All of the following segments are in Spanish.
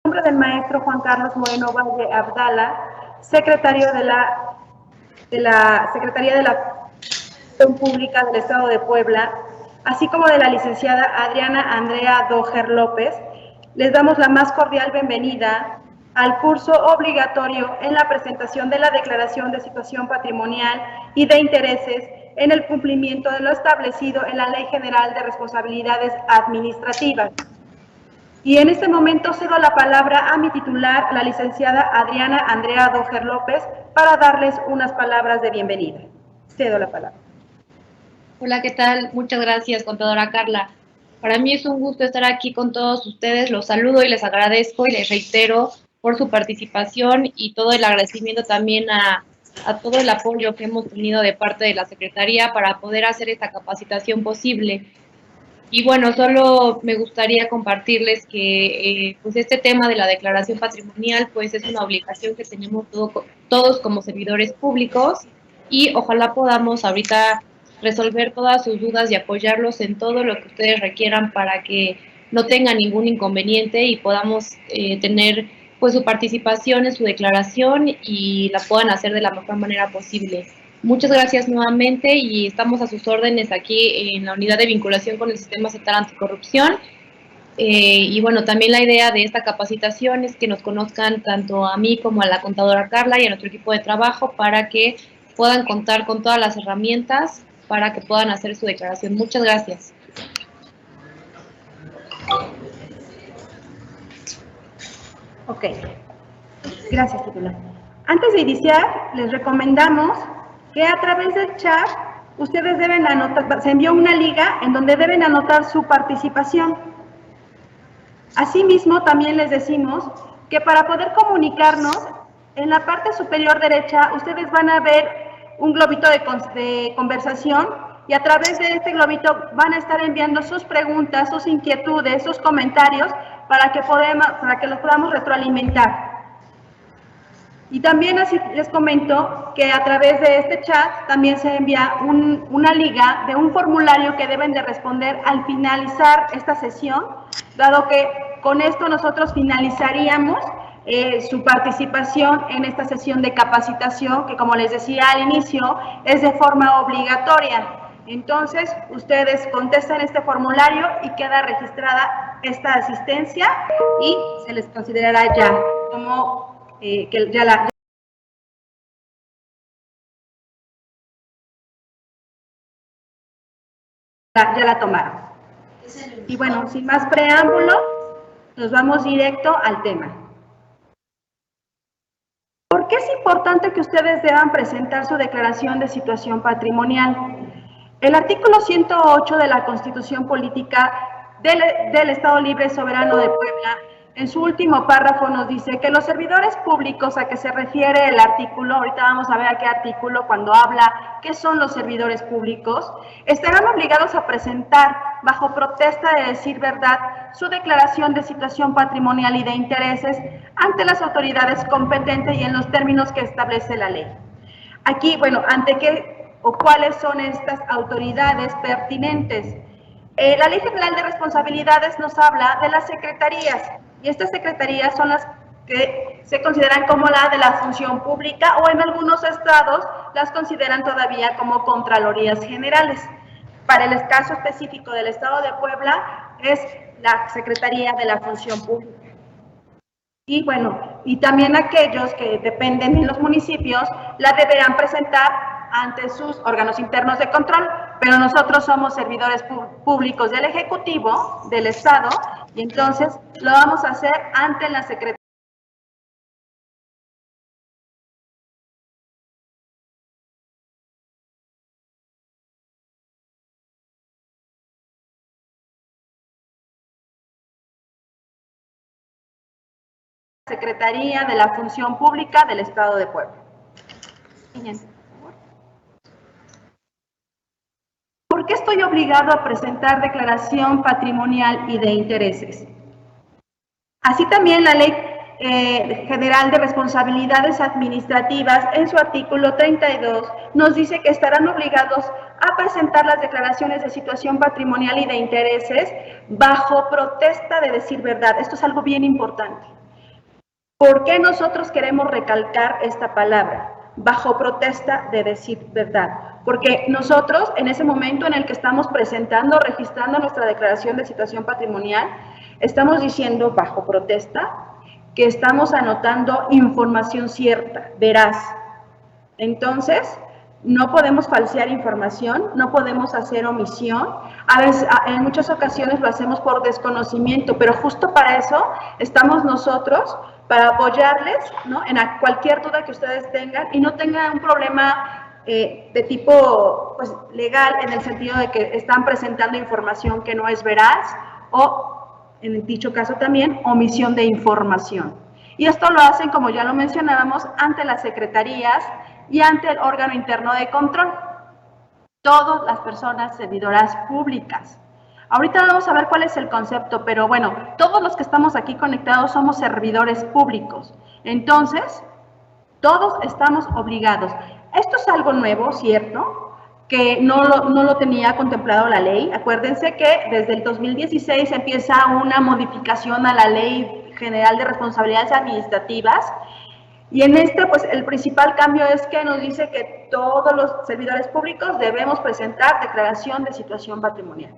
nombre del maestro Juan Carlos Moreno Valle Abdala, secretario de la Secretaría de la Función Pública del Estado de Puebla, así como de la licenciada Adriana Andrea Doher López, les damos la más cordial bienvenida al curso obligatorio en la presentación de la Declaración de Situación Patrimonial y de Intereses en el cumplimiento de lo establecido en la Ley General de Responsabilidades Administrativas. Y en este momento cedo la palabra a mi titular, la licenciada Adriana Andrea Doher López, para darles unas palabras de bienvenida. Cedo la palabra. Hola, ¿qué tal? Muchas gracias, contadora Carla. Para mí es un gusto estar aquí con todos ustedes. Los saludo y les agradezco y les reitero por su participación y todo el agradecimiento también a todo el apoyo que hemos tenido de parte de la Secretaría para poder hacer esta capacitación posible. Y bueno, solo me gustaría compartirles que pues este tema de la declaración patrimonial pues es una obligación que tenemos todos como servidores públicos y ojalá podamos ahorita resolver todas sus dudas y apoyarlos en todo lo que ustedes requieran para que no tengan ningún inconveniente y podamos tener pues su participación en su declaración y la puedan hacer de la mejor manera posible. Muchas gracias nuevamente y estamos a sus órdenes aquí en la unidad de vinculación con el Sistema Estatal Anticorrupción. Y bueno, también la idea de esta capacitación es que nos conozcan tanto a mí como a la contadora Carla y a nuestro equipo de trabajo para que puedan contar con todas las herramientas para que puedan hacer su declaración. Muchas gracias. Ok, gracias, titular. Antes de iniciar, les recomendamos que a través del chat ustedes deben anotar, se envió una liga en donde deben anotar su participación. Asimismo, también les decimos que para poder comunicarnos, en la parte superior derecha, ustedes van a ver un globito de conversación y a través de este globito van a estar enviando sus preguntas, sus inquietudes, sus comentarios para que los podamos retroalimentar. Y también así les comento que a través de este chat también se envía una liga de un formulario que deben de responder al finalizar esta sesión, dado que con esto nosotros finalizaríamos su participación en esta sesión de capacitación, que como les decía al inicio, es de forma obligatoria. Entonces, ustedes contestan este formulario y queda registrada esta asistencia y se les considerará ya como que ya la tomaron. Y bueno, sin más preámbulo, nos vamos directo al tema. ¿Por qué es importante que ustedes deban presentar su declaración de situación patrimonial? El artículo 108 de la Constitución Política del Estado Libre y Soberano de Puebla, en su último párrafo nos dice que los servidores públicos a que se refiere el artículo, ahorita vamos a ver a qué artículo cuando habla qué son los servidores públicos, estarán obligados a presentar, bajo protesta de decir verdad, su declaración de situación patrimonial y de intereses ante las autoridades competentes y en los términos que establece la ley. Aquí, bueno, ¿ante qué o cuáles son estas autoridades pertinentes? La Ley General de Responsabilidades nos habla de las secretarías y estas secretarías son las que se consideran como la de la función pública o en algunos estados las consideran todavía como contralorías generales. Para el caso específico del estado de Puebla es la Secretaría de la Función Pública. Y bueno, y también aquellos que dependen en los municipios la deberán presentar ante sus órganos internos de control, pero nosotros somos servidores públicos del Ejecutivo, del Estado, y entonces lo vamos a hacer ante la Secretaría. Secretaría de la Función Pública del Estado de Puebla. ¿Por qué estoy obligado a presentar declaración patrimonial y de intereses? Así también la Ley General de Responsabilidades Administrativas, en su artículo 32, nos dice que estarán obligados a presentar las declaraciones de situación patrimonial y de intereses bajo protesta de decir verdad. Esto es algo bien importante. ¿Por qué nosotros queremos recalcar esta palabra? Bajo protesta de decir verdad. Porque nosotros, en ese momento en el que estamos presentando, registrando nuestra declaración de situación patrimonial, estamos diciendo bajo protesta que estamos anotando información cierta, veraz. Entonces, no podemos falsear información, no podemos hacer omisión. A veces, en muchas ocasiones lo hacemos por desconocimiento, pero justo para eso estamos nosotros, para apoyarles, ¿no?, en cualquier duda que ustedes tengan y no tengan un problema de tipo, pues, legal, en el sentido de que están presentando información que no es veraz o, en dicho caso también, omisión de información. Y esto lo hacen, como ya lo mencionábamos, ante las secretarías y ante el órgano interno de control. Todas las personas servidoras públicas. Ahorita vamos a ver cuál es el concepto, pero bueno, todos los que estamos aquí conectados somos servidores públicos. Entonces, todos estamos obligados. Esto es algo nuevo, ¿cierto?, que no lo tenía contemplado la ley. Acuérdense que desde el 2016 empieza una modificación a la Ley General de Responsabilidades Administrativas, y en este, pues, el principal cambio es que nos dice que todos los servidores públicos debemos presentar declaración de situación patrimonial.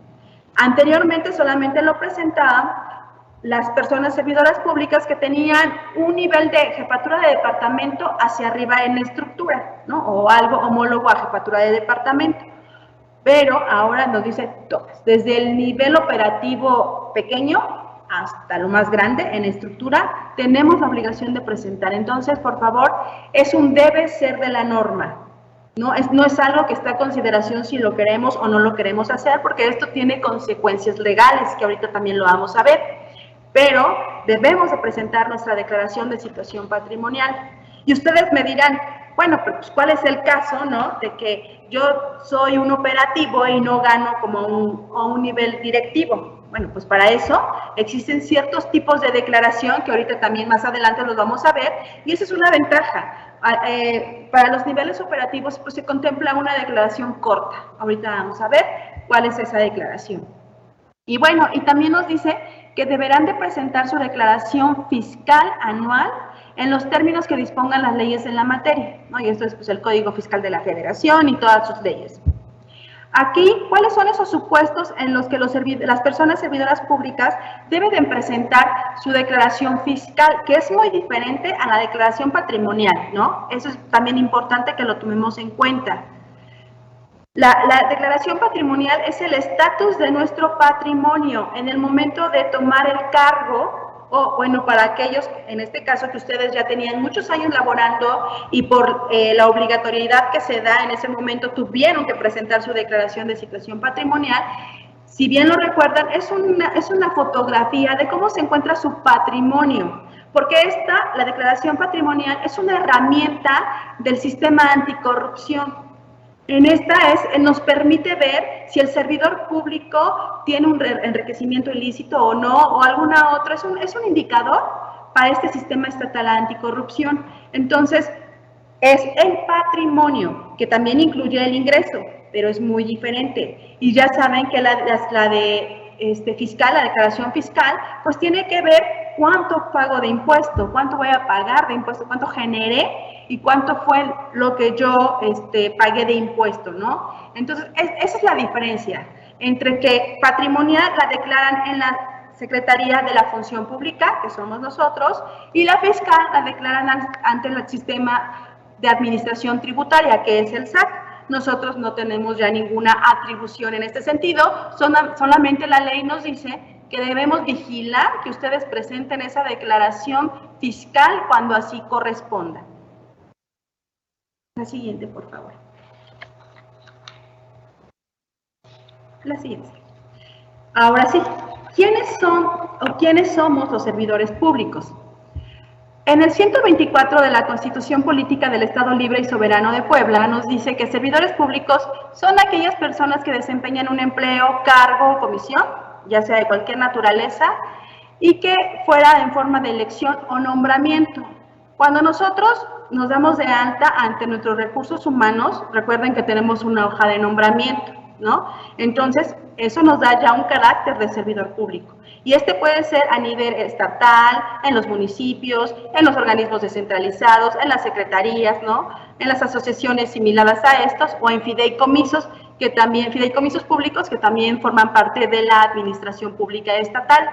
Anteriormente solamente lo presentaban las personas servidoras públicas que tenían un nivel de jefatura de departamento hacia arriba en estructura, ¿no?, o algo homólogo a jefatura de departamento. Pero ahora nos dice todas, desde el nivel operativo pequeño hasta lo más grande en estructura, tenemos la obligación de presentar. Entonces, por favor, es un debe ser de la norma. No es algo que está a consideración si lo queremos o no lo queremos hacer, porque esto tiene consecuencias legales, que ahorita también lo vamos a ver. Pero debemos de presentar nuestra declaración de situación patrimonial. Y ustedes me dirán, bueno, pues, ¿cuál es el caso, no?, de que yo soy un operativo y no gano como a un nivel directivo? Bueno, pues para eso existen ciertos tipos de declaración que ahorita también más adelante los vamos a ver, y esa es una ventaja. Para los niveles operativos, pues se contempla una declaración corta. Ahorita vamos a ver cuál es esa declaración. Y bueno, y también nos dice que deberán de presentar su declaración fiscal anual en los términos que dispongan las leyes en la materia, ¿no? Y esto es, pues, el Código Fiscal de la Federación y todas sus leyes. Aquí, ¿cuáles son esos supuestos en los que las personas servidoras públicas deben de presentar su declaración fiscal, que es muy diferente a la declaración patrimonial, ¿no? Eso es también importante que lo tomemos en cuenta. La declaración patrimonial es el estatus de nuestro patrimonio en el momento de tomar el cargo, o bueno, para aquellos, en este caso, que ustedes ya tenían muchos años laborando y por la obligatoriedad que se da en ese momento tuvieron que presentar su declaración de situación patrimonial. Si bien lo recuerdan, es una fotografía de cómo se encuentra su patrimonio, porque la declaración patrimonial es una herramienta del sistema anticorrupción. En esta nos permite ver si el servidor público tiene un enriquecimiento ilícito o no, o alguna otra. Es un indicador para este sistema estatal anticorrupción. Entonces, es el patrimonio, que también incluye el ingreso, pero es muy diferente. Y ya saben que la declaración fiscal, pues tiene que ver cuánto pago de impuesto, cuánto voy a pagar de impuesto, cuánto generé y cuánto fue lo que yo pagué de impuesto, ¿no? Entonces, esa es la diferencia entre que patrimonial la declaran en la Secretaría de la Función Pública, que somos nosotros, y la fiscal la declaran ante el sistema de administración tributaria, que es el SAT. Nosotros no tenemos ya ninguna atribución en este sentido, solamente la ley nos dice que debemos vigilar que ustedes presenten esa declaración fiscal cuando así corresponda. La siguiente, por favor. La siguiente. Ahora sí, ¿quiénes son o quiénes somos los servidores públicos? En el 124 de la Constitución Política del Estado Libre y Soberano de Puebla nos dice que servidores públicos son aquellas personas que desempeñan un empleo, cargo o comisión, ya sea de cualquier naturaleza, y que fuera en forma de elección o nombramiento. Cuando nosotros nos damos de alta ante nuestros recursos humanos, recuerden que tenemos una hoja de nombramiento, ¿no? Entonces, eso nos da ya un carácter de servidor público. Y este puede ser a nivel estatal, en los municipios, en los organismos descentralizados, en las secretarías, ¿no? En las asociaciones similares a estos o en fideicomisos, fideicomisos públicos que también forman parte de la administración pública estatal.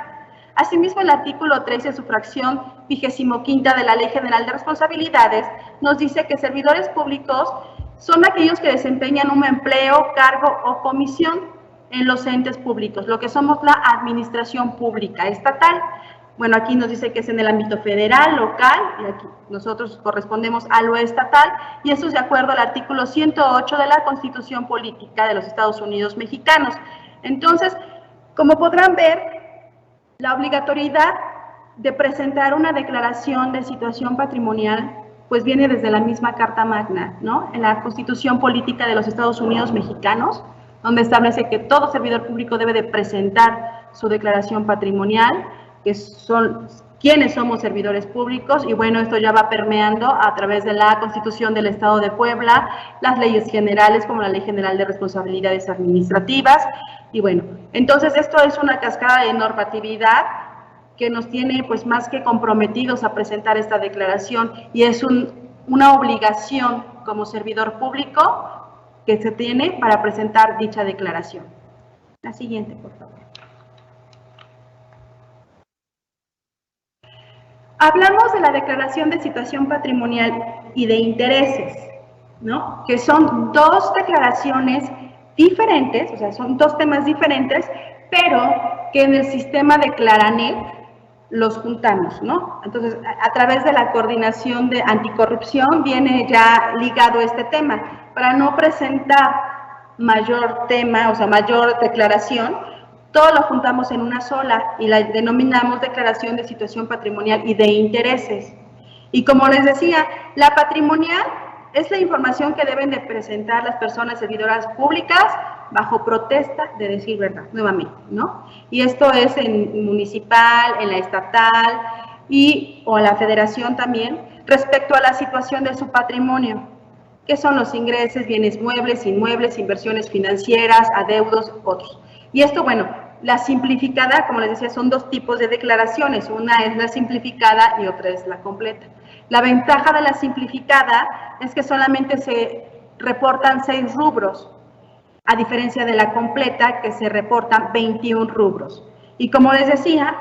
Asimismo, el artículo 13, su fracción 25 de la Ley General de Responsabilidades, nos dice que servidores públicos son aquellos que desempeñan un empleo, cargo o comisión en los entes públicos, lo que somos la administración pública estatal. Bueno, aquí nos dice que es en el ámbito federal, local, y aquí nosotros correspondemos a lo estatal, y esto es de acuerdo al artículo 108 de la Constitución Política de los Estados Unidos Mexicanos. Entonces, como podrán ver, la obligatoriedad de presentar una declaración de situación patrimonial pues viene desde la misma Carta Magna, ¿no? En la Constitución Política de los Estados Unidos Mexicanos, donde establece que todo servidor público debe de presentar su declaración patrimonial, que son quiénes somos servidores públicos, y bueno, esto ya va permeando a través de la Constitución del Estado de Puebla, las leyes generales como la Ley General de Responsabilidades Administrativas, y bueno, entonces esto es una cascada de normatividad que nos tiene pues más que comprometidos a presentar esta declaración, y es una obligación como servidor público que se tiene para presentar dicha declaración. La siguiente, por favor. Hablamos de la declaración de situación patrimonial y de intereses, ¿no? Que son dos declaraciones diferentes, o sea, son dos temas diferentes, pero que en el sistema de Claranet los juntamos, ¿no? Entonces, a través de la coordinación de anticorrupción viene ya ligado este tema. Para no presentar mayor tema, o sea, mayor declaración, todo lo juntamos en una sola y la denominamos declaración de situación patrimonial y de intereses. Y como les decía, la patrimonial es la información que deben de presentar las personas servidoras públicas bajo protesta de decir verdad, nuevamente, ¿no? Y esto es en municipal, en la estatal o en la federación también, respecto a la situación de su patrimonio, que son los ingresos, bienes muebles, inmuebles, inversiones financieras, adeudos, otros. Y esto, bueno, la simplificada, como les decía, son dos tipos de declaraciones, una es la simplificada y otra es la completa. La ventaja de la simplificada es que solamente se reportan 6 rubros, a diferencia de la completa, que se reportan 21 rubros. Y como les decía,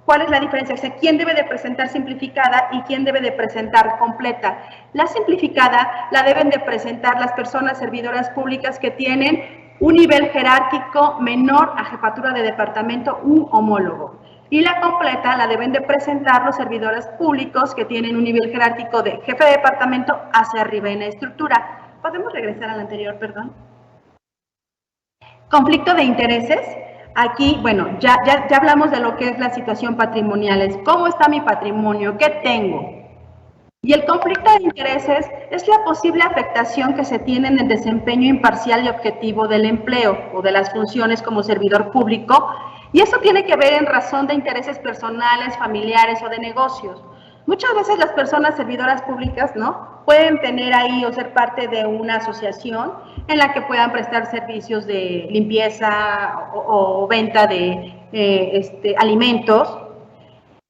¿cuál es la diferencia? O sea, ¿quién debe de presentar simplificada y quién debe de presentar completa? La simplificada la deben de presentar las personas servidoras públicas que tienen un nivel jerárquico menor a jefatura de departamento u homólogo. Y la completa la deben de presentar los servidores públicos que tienen un nivel jerárquico de jefe de departamento hacia arriba en la estructura. ¿Podemos regresar al anterior, perdón? Conflicto de intereses. Aquí, bueno, ya hablamos de lo que es la situación patrimonial, es cómo está mi patrimonio, qué tengo. Y el conflicto de intereses es la posible afectación que se tiene en el desempeño imparcial y objetivo del empleo o de las funciones como servidor público, y eso tiene que ver en razón de intereses personales, familiares o de negocios. Muchas veces las personas servidoras públicas, ¿no?, pueden tener ahí o ser parte de una asociación en la que puedan prestar servicios de limpieza o venta de alimentos,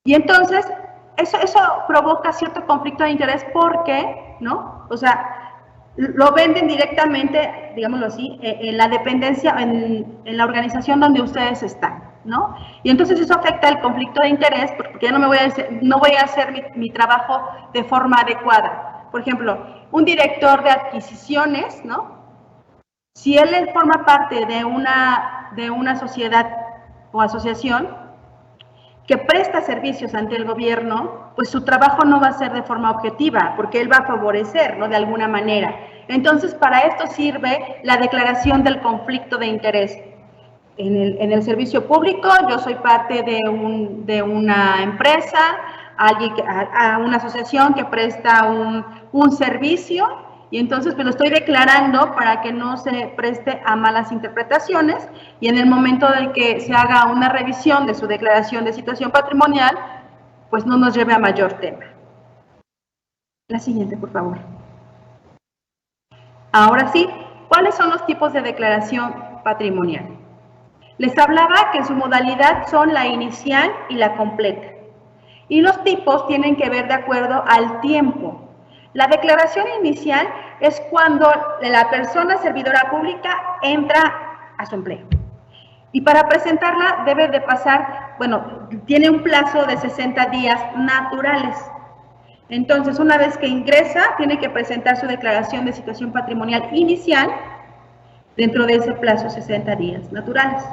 y entonces eso provoca cierto conflicto de interés porque, ¿no?, o sea, lo venden directamente, digámoslo así, en la dependencia, en la organización donde ustedes están, ¿no? Y entonces eso afecta el conflicto de interés porque ya no voy a hacer mi trabajo de forma adecuada. Por ejemplo, un director de adquisiciones, ¿no?, si él forma parte de una sociedad o asociación que presta servicios ante el gobierno, pues su trabajo no va a ser de forma objetiva, porque él va a favorecer, ¿no?, de alguna manera. Entonces, para esto sirve la declaración del conflicto de interés. En el servicio público, yo soy parte de una empresa, a una asociación que presta un servicio, y entonces pues lo estoy declarando para que no se preste a malas interpretaciones, y en el momento de que se haga una revisión de su declaración de situación patrimonial, pues no nos lleve a mayor tema. La siguiente, por favor. Ahora sí, ¿Cuáles son los tipos de declaración patrimonial? Les hablaba que su modalidad son la inicial y la completa. Y los tipos tienen que ver de acuerdo al tiempo. La declaración inicial es cuando la persona servidora pública entra a su empleo. Y para presentarla debe de pasar, bueno, tiene un plazo de 60 días naturales. Entonces, una vez que ingresa, tiene que presentar su declaración de situación patrimonial inicial dentro de ese plazo 60 días naturales.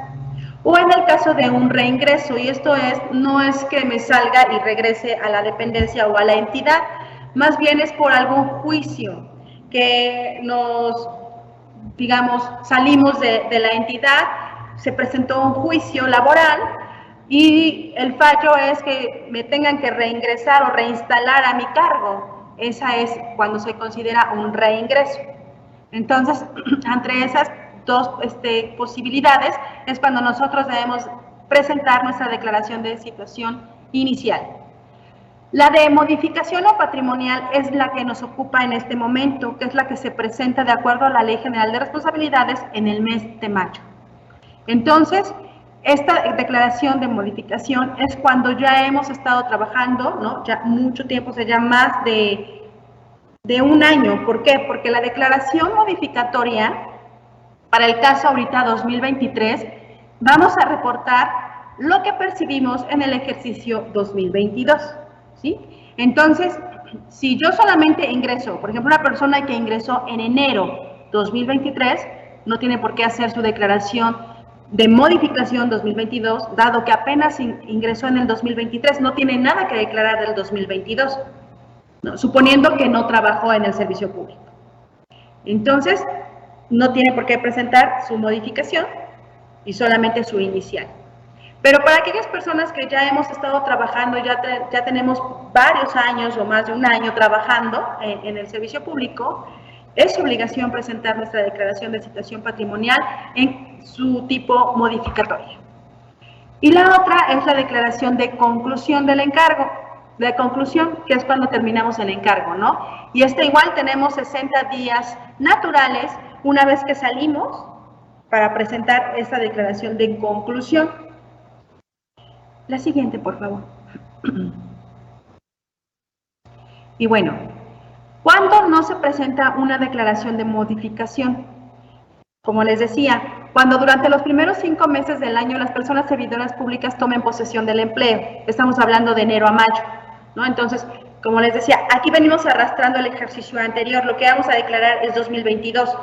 O en el caso de un reingreso, y esto no es que me salga y regrese a la dependencia o a la entidad, más bien es por algún juicio que digamos, salimos de la entidad, se presentó un juicio laboral y el fallo es que me tengan que reingresar o reinstalar a mi cargo. Esa es cuando se considera un reingreso. Entonces, entre esas dos posibilidades es cuando nosotros debemos presentar nuestra declaración de situación inicial. La de modificación o patrimonial es la que nos ocupa en este momento, que es la que se presenta de acuerdo a la Ley General de Responsabilidades en el mes de mayo. Entonces, esta declaración de modificación es cuando ya hemos estado trabajando, ¿no? Ya mucho tiempo, o sea, ya más de un año. ¿Por qué? Porque la declaración modificatoria, para el caso ahorita 2023, vamos a reportar lo que percibimos en el ejercicio 2022, ¿sí? Entonces, si yo solamente ingreso, por ejemplo, una persona que ingresó en enero 2023, no tiene por qué hacer su declaración de modificación 2022, dado que apenas ingresó en el 2023, no tiene nada que declarar del 2022, ¿no? Suponiendo que no trabajó en el servicio público. Entonces, no tiene por qué presentar su modificación y solamente su inicial. Pero para aquellas personas que ya hemos estado trabajando, ya tenemos varios años o más de un año trabajando en el servicio público, es su obligación presentar nuestra declaración de situación patrimonial en su tipo modificatoria. Y la otra es la declaración de conclusión del encargo, de conclusión, que es cuando terminamos el encargo, ¿no? Y igual tenemos 60 días naturales una vez que salimos para presentar esta declaración de conclusión. La siguiente, por favor. Y bueno, ¿cuándo no se presenta una declaración de modificación? Como les decía, cuando durante los primeros 5 meses del año las personas servidoras públicas tomen posesión del empleo. Estamos hablando de enero a mayo, ¿no? Entonces, como les decía, aquí venimos arrastrando el ejercicio anterior. Lo que vamos a declarar es 2022.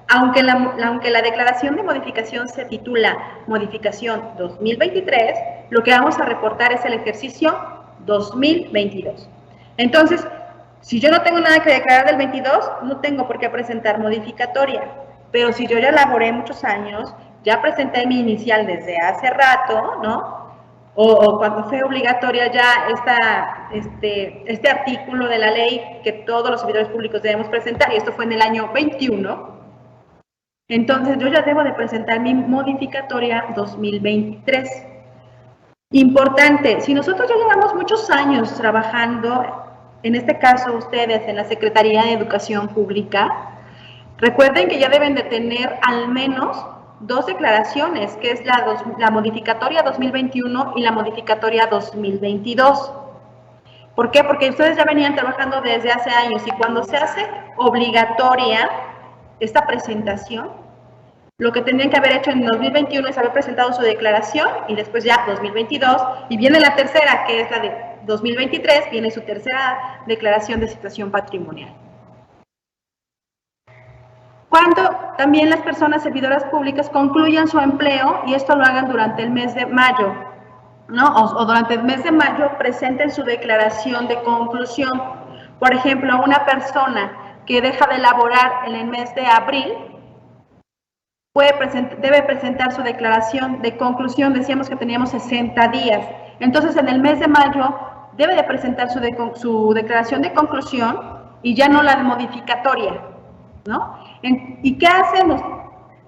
Aunque la declaración de modificación se titula Modificación 2023, lo que vamos a reportar es el ejercicio 2022. Entonces, si yo no tengo nada que declarar del 22, no tengo por qué presentar modificatoria. Pero si yo ya laboré muchos años, ya presenté mi inicial desde hace rato, ¿no? O cuando fue obligatoria ya este artículo de la ley que todos los servidores públicos debemos presentar, y esto fue en el año 21, entonces yo ya debo de presentar mi modificatoria 2023. Importante, si nosotros ya llevamos muchos años trabajando, en este caso ustedes en la Secretaría de Educación Pública, recuerden que ya deben de tener al menos 2 declaraciones, que es la modificatoria 2021 y la modificatoria 2022. ¿Por qué? Porque ustedes ya venían trabajando desde hace años y cuando se hace obligatoria esta presentación, lo que tendrían que haber hecho en 2021 es haber presentado su declaración y después ya 2022, y viene la tercera, que es la de 2023, viene su tercera declaración de situación patrimonial. Cuando también las personas servidoras públicas concluyan su empleo, y esto lo hagan durante el mes de mayo, ¿no? O durante el mes de mayo presenten su declaración de conclusión. Por ejemplo, una persona que deja de laborar en el mes de abril debe presentar su declaración de conclusión. Decíamos que teníamos 60 días. Entonces, en el mes de mayo debe de presentar su declaración de conclusión y ya no la modificatoria, ¿no? ¿Y qué hacemos?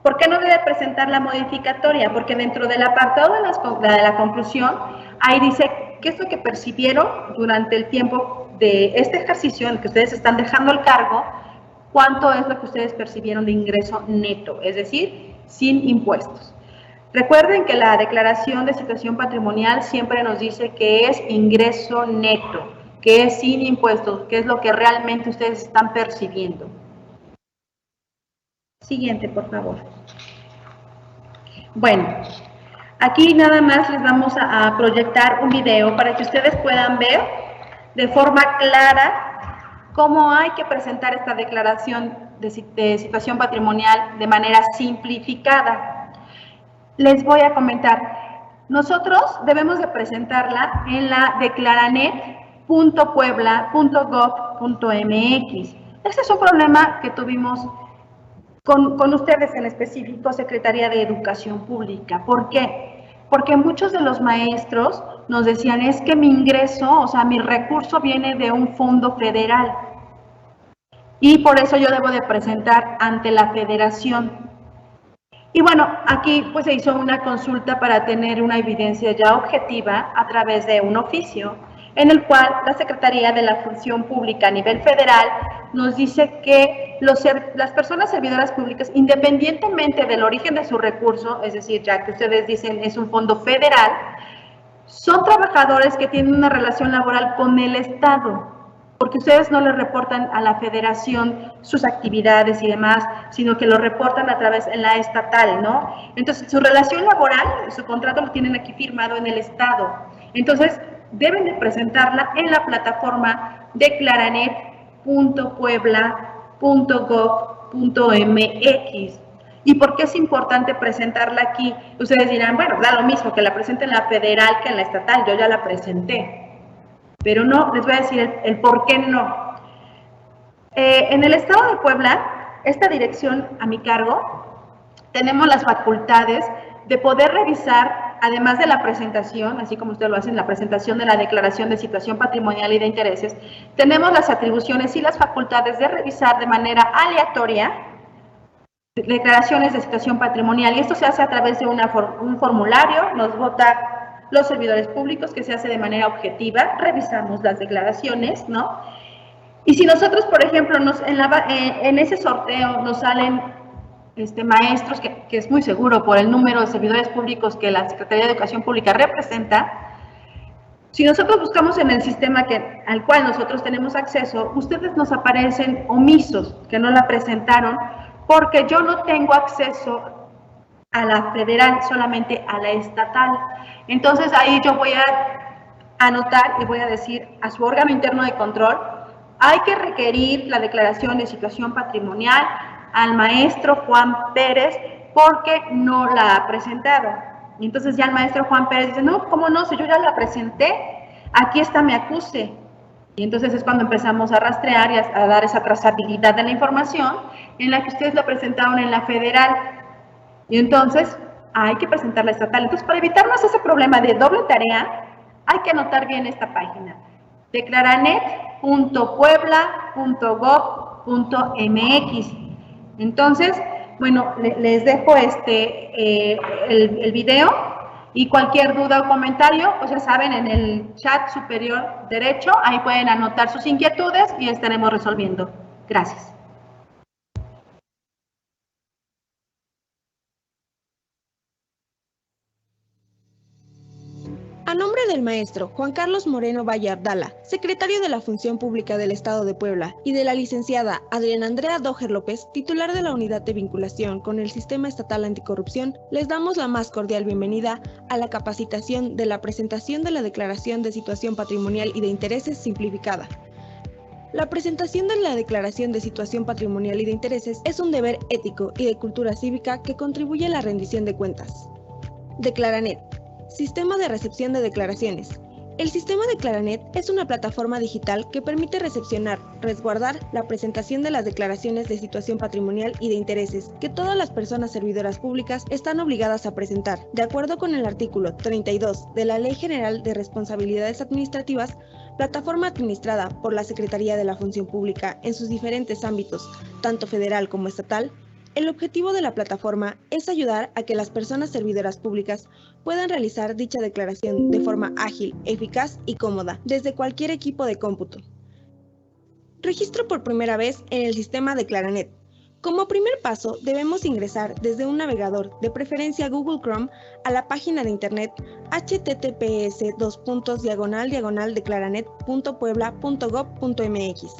¿Por qué no debe presentar la modificatoria? Porque dentro del apartado de la conclusión, ahí dice qué es lo que percibieron durante el tiempo de este ejercicio en el que ustedes están dejando el cargo, cuánto es lo que ustedes percibieron de ingreso neto, es decir, sin impuestos. Recuerden que la declaración de situación patrimonial siempre nos dice que es ingreso neto, que es sin impuestos, que es lo que realmente ustedes están percibiendo. Siguiente, por favor. Bueno, aquí nada más les vamos a proyectar un video para que ustedes puedan ver de forma clara cómo hay que presentar esta declaración de situación patrimonial de manera simplificada. Les voy a comentar, nosotros debemos de presentarla en la declaranet.puebla.gov.mx. Este es un problema que tuvimos con ustedes en específico, Secretaría de Educación Pública. ¿Por qué? Porque muchos de los maestros nos decían, es que mi ingreso, o sea, mi recurso viene de un fondo federal y por eso yo debo de presentar ante la federación. Y bueno, aquí pues se hizo una consulta para tener una evidencia ya objetiva a través de un oficio en el cual la Secretaría de la Función Pública a nivel federal nos dice que las personas servidoras públicas, independientemente del origen de su recurso, es decir, ya que ustedes dicen es un fondo federal, son trabajadores que tienen una relación laboral con el Estado, porque ustedes no les reportan a la federación sus actividades y demás, sino que lo reportan a través en la estatal, ¿no? Entonces, su relación laboral, su contrato lo tienen aquí firmado en el Estado. Entonces, deben de presentarla en la plataforma declaranet.puebla.gov.mx. ¿Y por qué es importante presentarla aquí? Ustedes dirán, bueno, da lo mismo que la presenten en la federal que en la estatal, yo ya la presenté. Pero no, les voy a decir el por qué no. En el estado de Puebla, esta dirección a mi cargo, tenemos las facultades de poder revisar, además de la presentación, así como ustedes lo hacen, la presentación de la declaración de situación patrimonial y de intereses, tenemos las atribuciones y las facultades de revisar de manera aleatoria declaraciones de situación patrimonial, y esto se hace a través de un formulario, nos vota los servidores públicos, que se hace de manera objetiva, revisamos las declaraciones, ¿no? Y si nosotros, por ejemplo, en ese sorteo nos salen maestros, que es muy seguro por el número de servidores públicos que la Secretaría de Educación Pública representa, si nosotros buscamos en el sistema al cual nosotros tenemos acceso, ustedes nos aparecen omisos, que no la presentaron, porque yo no tengo acceso a la federal, solamente a la estatal. Entonces ahí yo voy a anotar y voy a decir a su órgano interno de control, hay que requerir la declaración de situación patrimonial al maestro Juan Pérez porque no la ha presentado. Y entonces ya el maestro Juan Pérez dice, no, ¿cómo no? Si yo ya la presenté, aquí está mi acuse. Y entonces es cuando empezamos a rastrear y a dar esa trazabilidad de la información en la que ustedes la presentaron en la federal. Y entonces hay que presentar la estatal. Entonces, para evitarnos ese problema de doble tarea, hay que anotar bien esta página. declaranet.puebla.gov.mx. Entonces, bueno, les dejo el video. Y cualquier duda o comentario, pues ya saben, en el chat superior derecho, ahí pueden anotar sus inquietudes y estaremos resolviendo. Gracias. A nombre del maestro Juan Carlos Moreno Valle Abdala, secretario de la Función Pública del Estado de Puebla, y de la licenciada Adriana Andrea Doher López, titular de la Unidad de Vinculación con el Sistema Estatal Anticorrupción, les damos la más cordial bienvenida a la capacitación de la presentación de la Declaración de Situación Patrimonial y de Intereses simplificada. La presentación de la Declaración de Situación Patrimonial y de Intereses es un deber ético y de cultura cívica que contribuye a la rendición de cuentas. Declaranet. Sistema de recepción de declaraciones. El sistema Declaranet es una plataforma digital que permite recepcionar, resguardar la presentación de las declaraciones de situación patrimonial y de intereses que todas las personas servidoras públicas están obligadas a presentar, de acuerdo con el artículo 32 de la Ley General de Responsabilidades Administrativas, plataforma administrada por la Secretaría de la Función Pública en sus diferentes ámbitos, tanto federal como estatal. El objetivo de la plataforma es ayudar a que las personas servidoras públicas puedan realizar dicha declaración de forma ágil, eficaz y cómoda, desde cualquier equipo de cómputo. Registro por primera vez en el sistema de Claranet. Como primer paso, debemos ingresar desde un navegador, de preferencia Google Chrome, a la página de internet https://declaranet.puebla.gov.mx.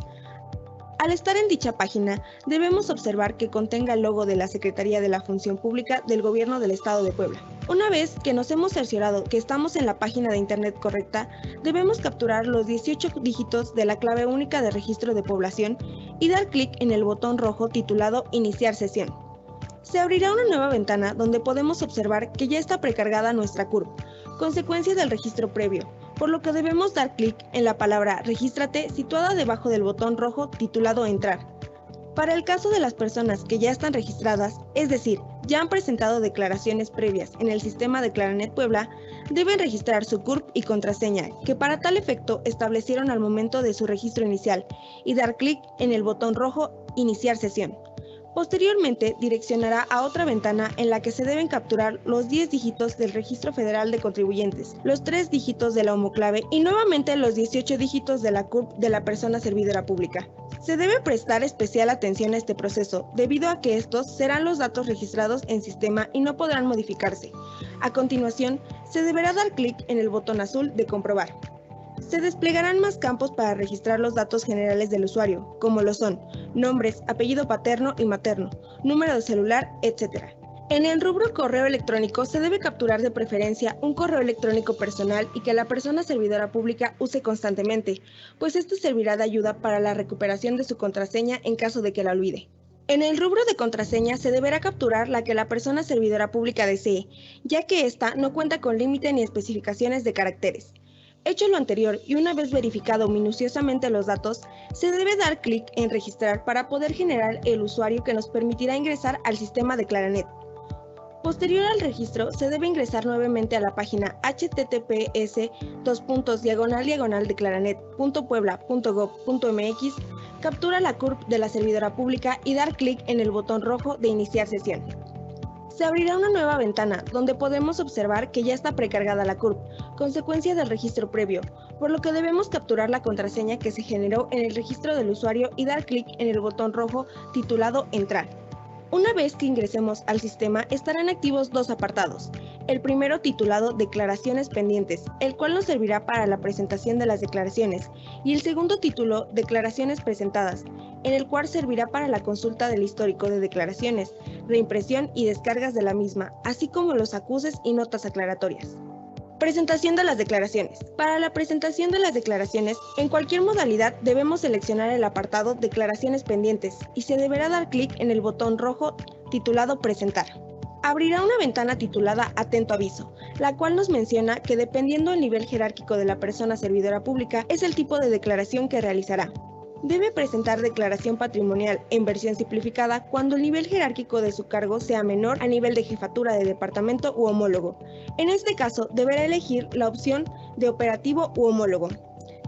Al estar en dicha página, debemos observar que contenga el logo de la Secretaría de la Función Pública del Gobierno del Estado de Puebla. Una vez que nos hemos cerciorado que estamos en la página de internet correcta, debemos capturar los 18 dígitos de la clave única de registro de población y dar clic en el botón rojo titulado Iniciar sesión. Se abrirá una nueva ventana donde podemos observar que ya está precargada nuestra CURP, consecuencia del registro previo, por lo que debemos dar clic en la palabra Regístrate situada debajo del botón rojo titulado Entrar. Para el caso de las personas que ya están registradas, es decir, ya han presentado declaraciones previas en el sistema de Claranet Puebla, deben registrar su CURP y contraseña, que para tal efecto establecieron al momento de su registro inicial, y dar clic en el botón rojo Iniciar sesión. Posteriormente, direccionará a otra ventana en la que se deben capturar los 10 dígitos del Registro Federal de Contribuyentes, los 3 dígitos de la homoclave y nuevamente los 18 dígitos de la CURP de la persona servidora pública. Se debe prestar especial atención a este proceso, debido a que estos serán los datos registrados en sistema y no podrán modificarse. A continuación, se deberá dar clic en el botón azul de Comprobar. Se desplegarán más campos para registrar los datos generales del usuario, como lo son nombres, apellido paterno y materno, número de celular, etc. En el rubro correo electrónico se debe capturar de preferencia un correo electrónico personal y que la persona servidora pública use constantemente, pues esto servirá de ayuda para la recuperación de su contraseña en caso de que la olvide. En el rubro de contraseña se deberá capturar la que la persona servidora pública desee, ya que ésta no cuenta con límite ni especificaciones de caracteres. Hecho lo anterior y una vez verificado minuciosamente los datos, se debe dar clic en Registrar para poder generar el usuario que nos permitirá ingresar al sistema de Claranet. Posterior al registro, se debe ingresar nuevamente a la página https://declaranet.puebla.gov.mx, captura la CURP de la servidora pública y dar clic en el botón rojo de Iniciar sesión. Se abrirá una nueva ventana, donde podemos observar que ya está precargada la CURP, consecuencia del registro previo, por lo que debemos capturar la contraseña que se generó en el registro del usuario y dar clic en el botón rojo titulado Entrar. Una vez que ingresemos al sistema, estarán activos dos apartados. El primero titulado Declaraciones pendientes, el cual nos servirá para la presentación de las declaraciones, y el segundo título Declaraciones presentadas, en el cual servirá para la consulta del histórico de declaraciones, reimpresión y descargas de la misma, así como los acuses y notas aclaratorias. Presentación de las declaraciones. Para la presentación de las declaraciones, en cualquier modalidad debemos seleccionar el apartado Declaraciones pendientes y se deberá dar clic en el botón rojo titulado Presentar. Abrirá una ventana titulada Atento aviso, la cual nos menciona que dependiendo del nivel jerárquico de la persona servidora pública es el tipo de declaración que realizará. Debe presentar declaración patrimonial en versión simplificada cuando el nivel jerárquico de su cargo sea menor a nivel de jefatura de departamento u homólogo. En este caso, deberá elegir la opción de operativo u homólogo.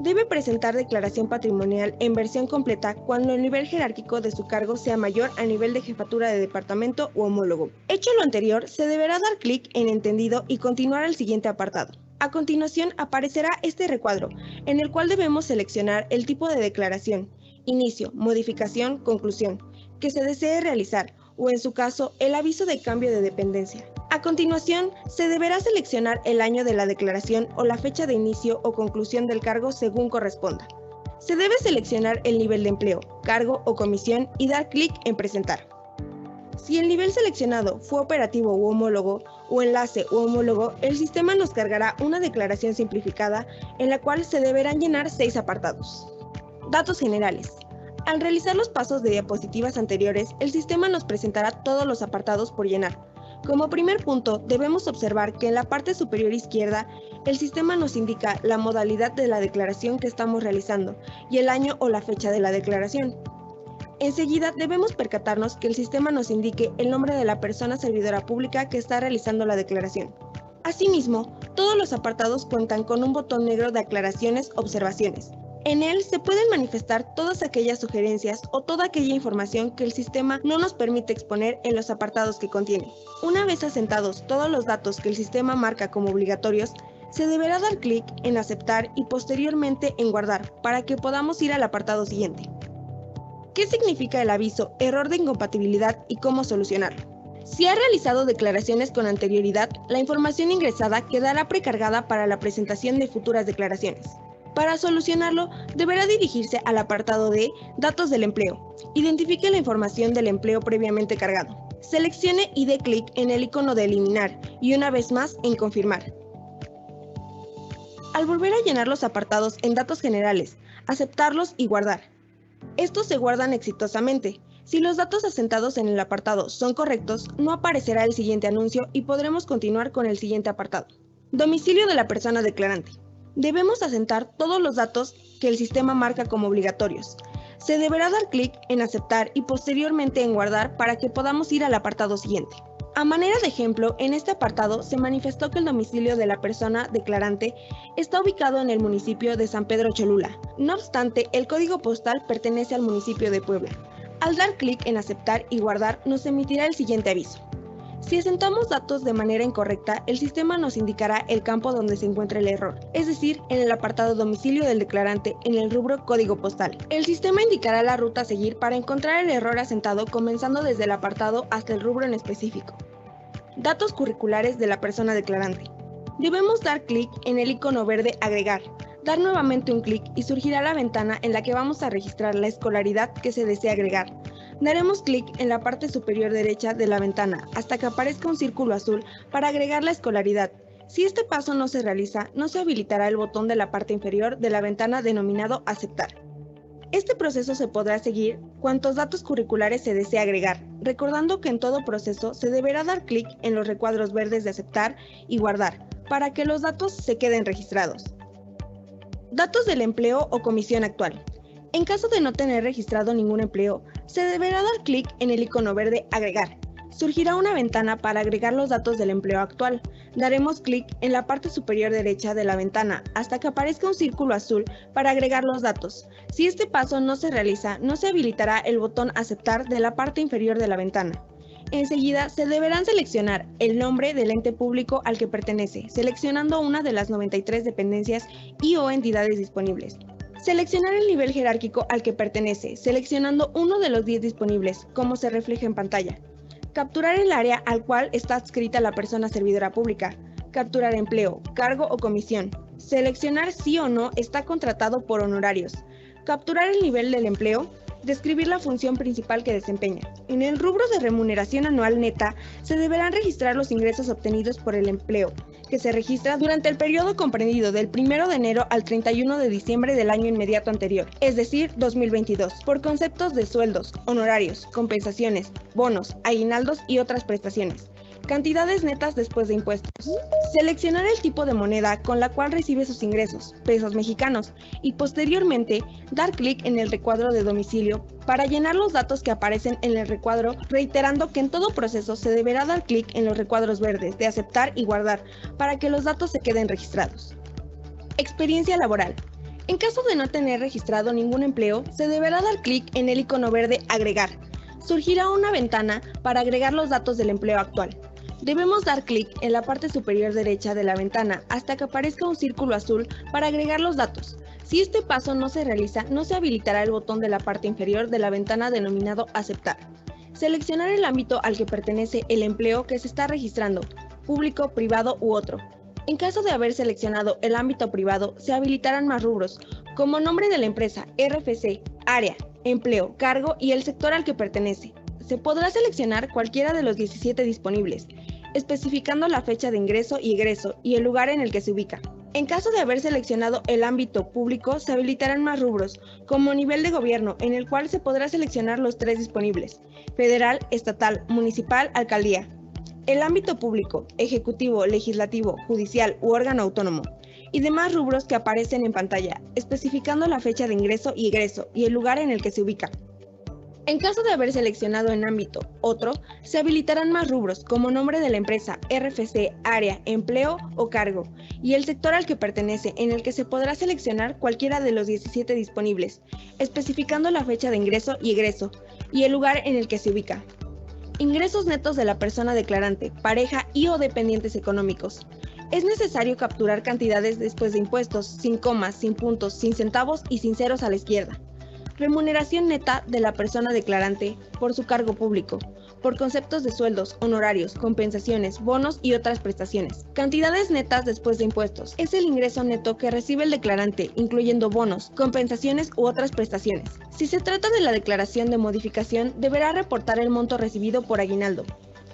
Debe presentar declaración patrimonial en versión completa cuando el nivel jerárquico de su cargo sea mayor a nivel de jefatura de departamento u homólogo. Hecho lo anterior, se deberá dar clic en Entendido y continuar al siguiente apartado. A continuación aparecerá este recuadro, en el cual debemos seleccionar el tipo de declaración, inicio, modificación, conclusión, que se desee realizar, o en su caso, el aviso de cambio de dependencia. A continuación, se deberá seleccionar el año de la declaración o la fecha de inicio o conclusión del cargo según corresponda. Se debe seleccionar el nivel de empleo, cargo o comisión y dar clic en Presentar. Si el nivel seleccionado fue operativo u homólogo, o enlace u homólogo, el sistema nos cargará una declaración simplificada en la cual se deberán llenar 6 apartados. Datos generales. Al realizar los pasos de diapositivas anteriores, el sistema nos presentará todos los apartados por llenar. Como primer punto, debemos observar que en la parte superior izquierda, el sistema nos indica la modalidad de la declaración que estamos realizando y el año o la fecha de la declaración. Enseguida debemos percatarnos que el sistema nos indique el nombre de la persona servidora pública que está realizando la declaración. Asimismo, todos los apartados cuentan con un botón negro de aclaraciones, observaciones. En él se pueden manifestar todas aquellas sugerencias o toda aquella información que el sistema no nos permite exponer en los apartados que contiene. Una vez asentados todos los datos que el sistema marca como obligatorios, se deberá dar clic en Aceptar y posteriormente en Guardar para que podamos ir al apartado siguiente. ¿Qué significa el aviso error de incompatibilidad y cómo solucionarlo? Si ha realizado declaraciones con anterioridad, la información ingresada quedará precargada para la presentación de futuras declaraciones. Para solucionarlo, deberá dirigirse al apartado de Datos del empleo. Identifique la información del empleo previamente cargado. Seleccione y dé clic en el icono de eliminar y una vez más en confirmar. Al volver a llenar los apartados en datos generales, aceptarlos y guardar. Estos se guardan exitosamente. Si los datos asentados en el apartado son correctos, no aparecerá el siguiente anuncio y podremos continuar con el siguiente apartado. Domicilio de la persona declarante. Debemos asentar todos los datos que el sistema marca como obligatorios. Se deberá dar clic en aceptar y posteriormente en guardar para que podamos ir al apartado siguiente. A manera de ejemplo, en este apartado se manifestó que el domicilio de la persona declarante está ubicado en el municipio de San Pedro Cholula. No obstante, el código postal pertenece al municipio de Puebla. Al dar clic en aceptar y guardar, nos emitirá el siguiente aviso. Si asentamos datos de manera incorrecta, el sistema nos indicará el campo donde se encuentra el error, es decir, en el apartado domicilio del declarante en el rubro código postal. El sistema indicará la ruta a seguir para encontrar el error asentado comenzando desde el apartado hasta el rubro en específico. Datos curriculares de la persona declarante. Debemos dar clic en el icono verde Agregar, dar nuevamente un clic y surgirá la ventana en la que vamos a registrar la escolaridad que se desea agregar. Daremos clic en la parte superior derecha de la ventana hasta que aparezca un círculo azul para agregar la escolaridad. Si este paso no se realiza, no se habilitará el botón de la parte inferior de la ventana denominado Aceptar. Este proceso se podrá seguir cuantos datos curriculares se desea agregar, recordando que en todo proceso se deberá dar clic en los recuadros verdes de Aceptar y Guardar, para que los datos se queden registrados. Datos del empleo o comisión actual. En caso de no tener registrado ningún empleo, se deberá dar clic en el icono verde Agregar. Surgirá una ventana para agregar los datos del empleo actual. Daremos clic en la parte superior derecha de la ventana hasta que aparezca un círculo azul para agregar los datos. Si este paso no se realiza, no se habilitará el botón Aceptar de la parte inferior de la ventana. Enseguida, se deberán seleccionar el nombre del ente público al que pertenece, seleccionando una de las 93 dependencias y/o entidades disponibles. Seleccionar el nivel jerárquico al que pertenece, seleccionando uno de los 10 disponibles, como se refleja en pantalla. Capturar el área al cual está adscrita la persona servidora pública. Capturar empleo, cargo o comisión. Seleccionar si o no está contratado por honorarios. Capturar el nivel del empleo. Describir la función principal que desempeña. En el rubro de remuneración anual neta, se deberán registrar los ingresos obtenidos por el empleo, que se registra durante el periodo comprendido del 1 de enero al 31 de diciembre del año inmediato anterior, es decir, 2022, por conceptos de sueldos, honorarios, compensaciones, bonos, aguinaldos y otras prestaciones. Cantidades netas después de impuestos. Seleccionar el tipo de moneda con la cual recibe sus ingresos, pesos mexicanos, y posteriormente dar clic en el recuadro de domicilio para llenar los datos que aparecen en el recuadro, reiterando que en todo proceso se deberá dar clic en los recuadros verdes de aceptar y guardar para que los datos se queden registrados. Experiencia laboral. En caso de no tener registrado ningún empleo, se deberá dar clic en el icono verde Agregar. Surgirá una ventana para agregar los datos del empleo actual. Debemos dar clic en la parte superior derecha de la ventana hasta que aparezca un círculo azul para agregar los datos. Si este paso no se realiza, no se habilitará el botón de la parte inferior de la ventana denominado Aceptar. Seleccionar el ámbito al que pertenece el empleo que se está registrando, público, privado u otro. En caso de haber seleccionado el ámbito privado, se habilitarán más rubros, como nombre de la empresa, RFC, área, empleo, cargo y el sector al que pertenece. Se podrá seleccionar cualquiera de los 17 disponibles, especificando la fecha de ingreso y egreso y el lugar en el que se ubica. En caso de haber seleccionado el ámbito público, se habilitarán más rubros, como nivel de gobierno, en el cual se podrá seleccionar los 3 disponibles: federal, estatal, municipal, alcaldía. El ámbito público, ejecutivo, legislativo, judicial u órgano autónomo. Y demás rubros que aparecen en pantalla, especificando la fecha de ingreso y egreso y el lugar en el que se ubica. En caso de haber seleccionado en ámbito otro, se habilitarán más rubros como nombre de la empresa, RFC, área, empleo o cargo, y el sector al que pertenece, en el que se podrá seleccionar cualquiera de los 17 disponibles, especificando la fecha de ingreso y egreso, y el lugar en el que se ubica. Ingresos netos de la persona declarante, pareja y o dependientes económicos. Es necesario capturar cantidades después de impuestos, sin comas, sin puntos, sin centavos y sin ceros a la izquierda. Remuneración neta de la persona declarante por su cargo público, por conceptos de sueldos, honorarios, compensaciones, bonos y otras prestaciones. Cantidades netas después de impuestos. Es el ingreso neto que recibe el declarante, incluyendo bonos, compensaciones u otras prestaciones. Si se trata de la declaración de modificación, deberá reportar el monto recibido por aguinaldo.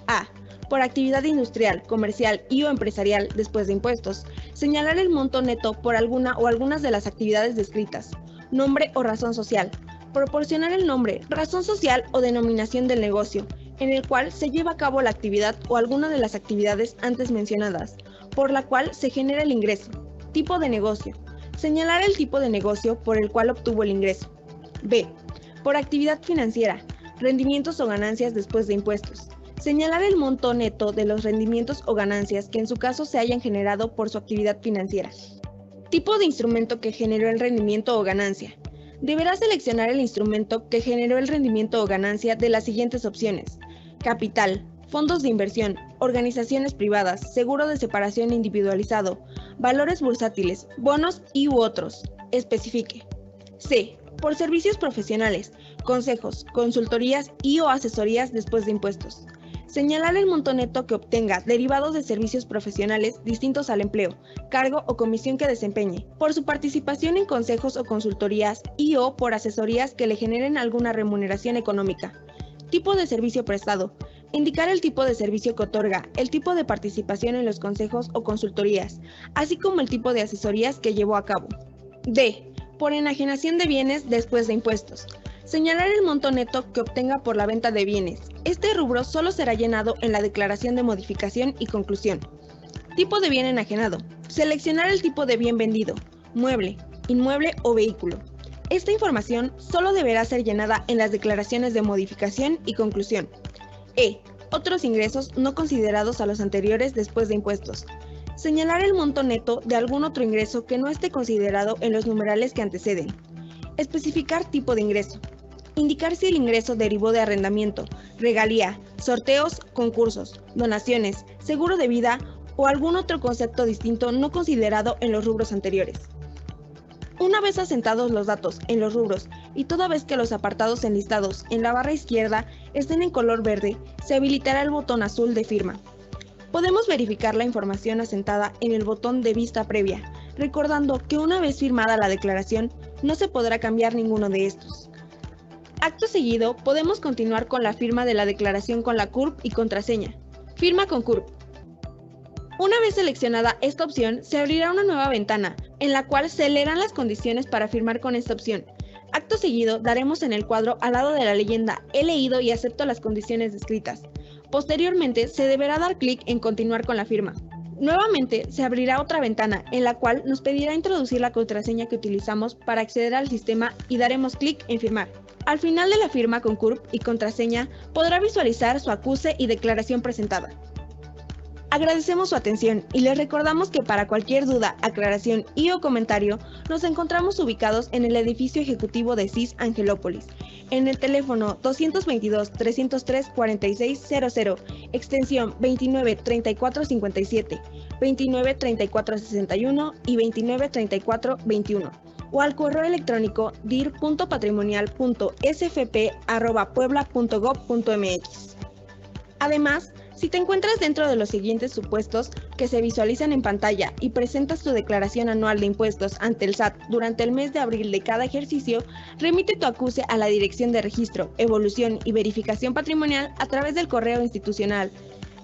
A. Por actividad industrial, comercial y o empresarial después de impuestos. Señalar el monto neto por alguna o algunas de las actividades descritas. Nombre o razón social. Proporcionar el nombre, razón social o denominación del negocio, en el cual se lleva a cabo la actividad o alguna de las actividades antes mencionadas, por la cual se genera el ingreso. Tipo de negocio. Señalar el tipo de negocio por el cual obtuvo el ingreso. B. Por actividad financiera, rendimientos o ganancias después de impuestos. Señalar el monto neto de los rendimientos o ganancias que en su caso se hayan generado por su actividad financiera. Tipo de instrumento que generó el rendimiento o ganancia. Deberá seleccionar el instrumento que generó el rendimiento o ganancia de las siguientes opciones: capital, fondos de inversión, organizaciones privadas, seguro de separación individualizado, valores bursátiles, bonos y u otros. Especifique. C. Por servicios profesionales, consejos, consultorías y o asesorías después de impuestos. Señalar el monto neto que obtenga derivados de servicios profesionales distintos al empleo, cargo o comisión que desempeñe, por su participación en consejos o consultorías y o por asesorías que le generen alguna remuneración económica. Tipo de servicio prestado. Indicar el tipo de servicio que otorga, el tipo de participación en los consejos o consultorías, así como el tipo de asesorías que llevó a cabo. D. Por enajenación de bienes después de impuestos. Señalar el monto neto que obtenga por la venta de bienes. Este rubro solo será llenado en la declaración de modificación y conclusión. Tipo de bien enajenado. Seleccionar el tipo de bien vendido, mueble, inmueble o vehículo. Esta información solo deberá ser llenada en las declaraciones de modificación y conclusión. E. Otros ingresos no considerados a los anteriores después de impuestos. Señalar el monto neto de algún otro ingreso que no esté considerado en los numerales que anteceden. Especificar tipo de ingreso. Indicar si el ingreso derivó de arrendamiento, regalía, sorteos, concursos, donaciones, seguro de vida o algún otro concepto distinto no considerado en los rubros anteriores. Una vez asentados los datos en los rubros y toda vez que los apartados enlistados en la barra izquierda estén en color verde, se habilitará el botón azul de firma. Podemos verificar la información asentada en el botón de vista previa, recordando que una vez firmada la declaración, no se podrá cambiar ninguno de estos. Acto seguido, podemos continuar con la firma de la declaración con la CURP y contraseña. Firma con CURP. Una vez seleccionada esta opción, se abrirá una nueva ventana, en la cual se leerán las condiciones para firmar con esta opción. Acto seguido, daremos en el cuadro al lado de la leyenda "He leído y acepto las condiciones descritas". Posteriormente, se deberá dar clic en continuar con la firma. Nuevamente, se abrirá otra ventana, en la cual nos pedirá introducir la contraseña que utilizamos para acceder al sistema y daremos clic en firmar. Al final de la firma con CURP y contraseña, podrá visualizar su acuse y declaración presentada. Agradecemos su atención y les recordamos que para cualquier duda, aclaración y o comentario, nos encontramos ubicados en el edificio ejecutivo de CIS Angelópolis, en el teléfono 222-303-4600, extensión 293457, 293461 y 293421, o al correo electrónico dir.patrimonial.sfp@puebla.gov.mx. Además, si te encuentras dentro de los siguientes supuestos que se visualizan en pantalla y presentas tu declaración anual de impuestos ante el SAT durante el mes de abril de cada ejercicio, remite tu acuse a la Dirección de Registro, Evolución y Verificación Patrimonial a través del correo institucional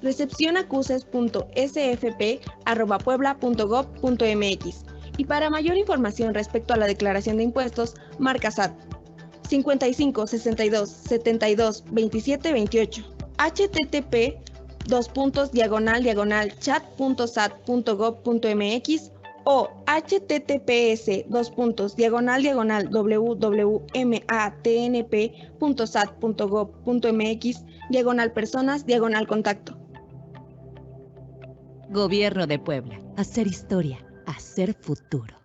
recepcionacuses.sfp@puebla.gov.mx. Y para mayor información respecto a la declaración de impuestos, marca SAT 55 62 72 27 28, http://chat.sat.gov.mx o https://www.matnp.sat.gov.mx/personas/contacto. Gobierno de Puebla. Hacer historia. Hacer futuro.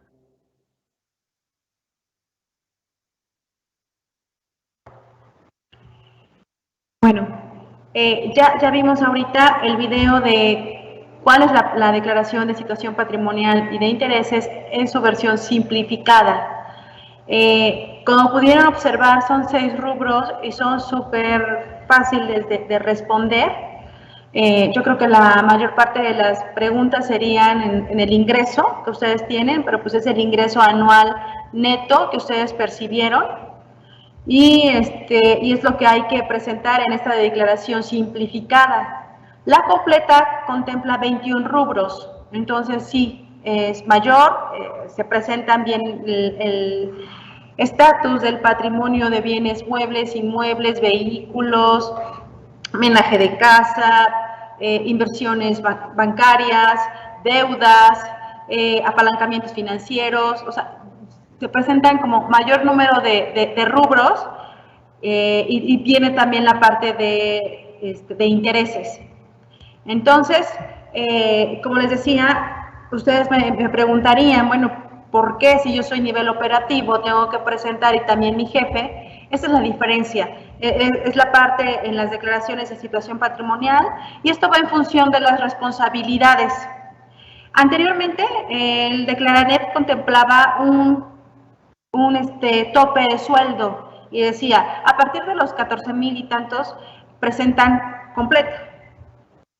Bueno, ya vimos ahorita el video de cuál es la declaración de situación patrimonial y de intereses en su versión simplificada. Como pudieron observar, son 6 rubros y son súper fáciles de responder. Yo creo que la mayor parte de las preguntas serían en el ingreso que ustedes tienen, pero pues es el ingreso anual neto que ustedes percibieron y es lo que hay que presentar en esta declaración simplificada. La completa contempla 21 rubros, entonces sí, es mayor, se presentan bien el estatus del patrimonio de bienes muebles, inmuebles, vehículos, menaje de casa, inversiones bancarias, deudas, apalancamientos financieros, o sea, se presentan como mayor número de rubros y viene también la parte de intereses. Entonces, como les decía, ustedes me preguntarían, bueno, ¿por qué si yo soy nivel operativo tengo que presentar y también mi jefe? Esa es la diferencia. Es la parte en las declaraciones de situación patrimonial y esto va en función de las responsabilidades. Anteriormente, el Declaranet contemplaba un tope de sueldo y decía, a partir de los 14,000 y tantos presentan completa.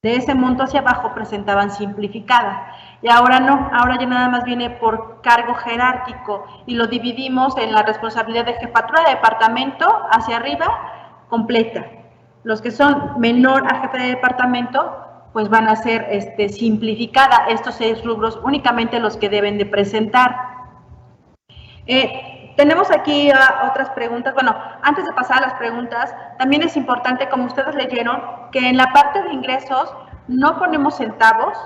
De ese monto hacia abajo presentaban simplificada. Y ahora no, ahora ya nada más viene por cargo jerárquico y lo dividimos en la responsabilidad de jefatura de departamento hacia arriba, completa. Los que son menor a jefe de departamento, pues van a ser simplificada. Estos 6 rubros únicamente los que deben de presentar. Tenemos aquí otras preguntas. Bueno, antes de pasar a las preguntas, también es importante, como ustedes leyeron, que en la parte de ingresos no ponemos centavos,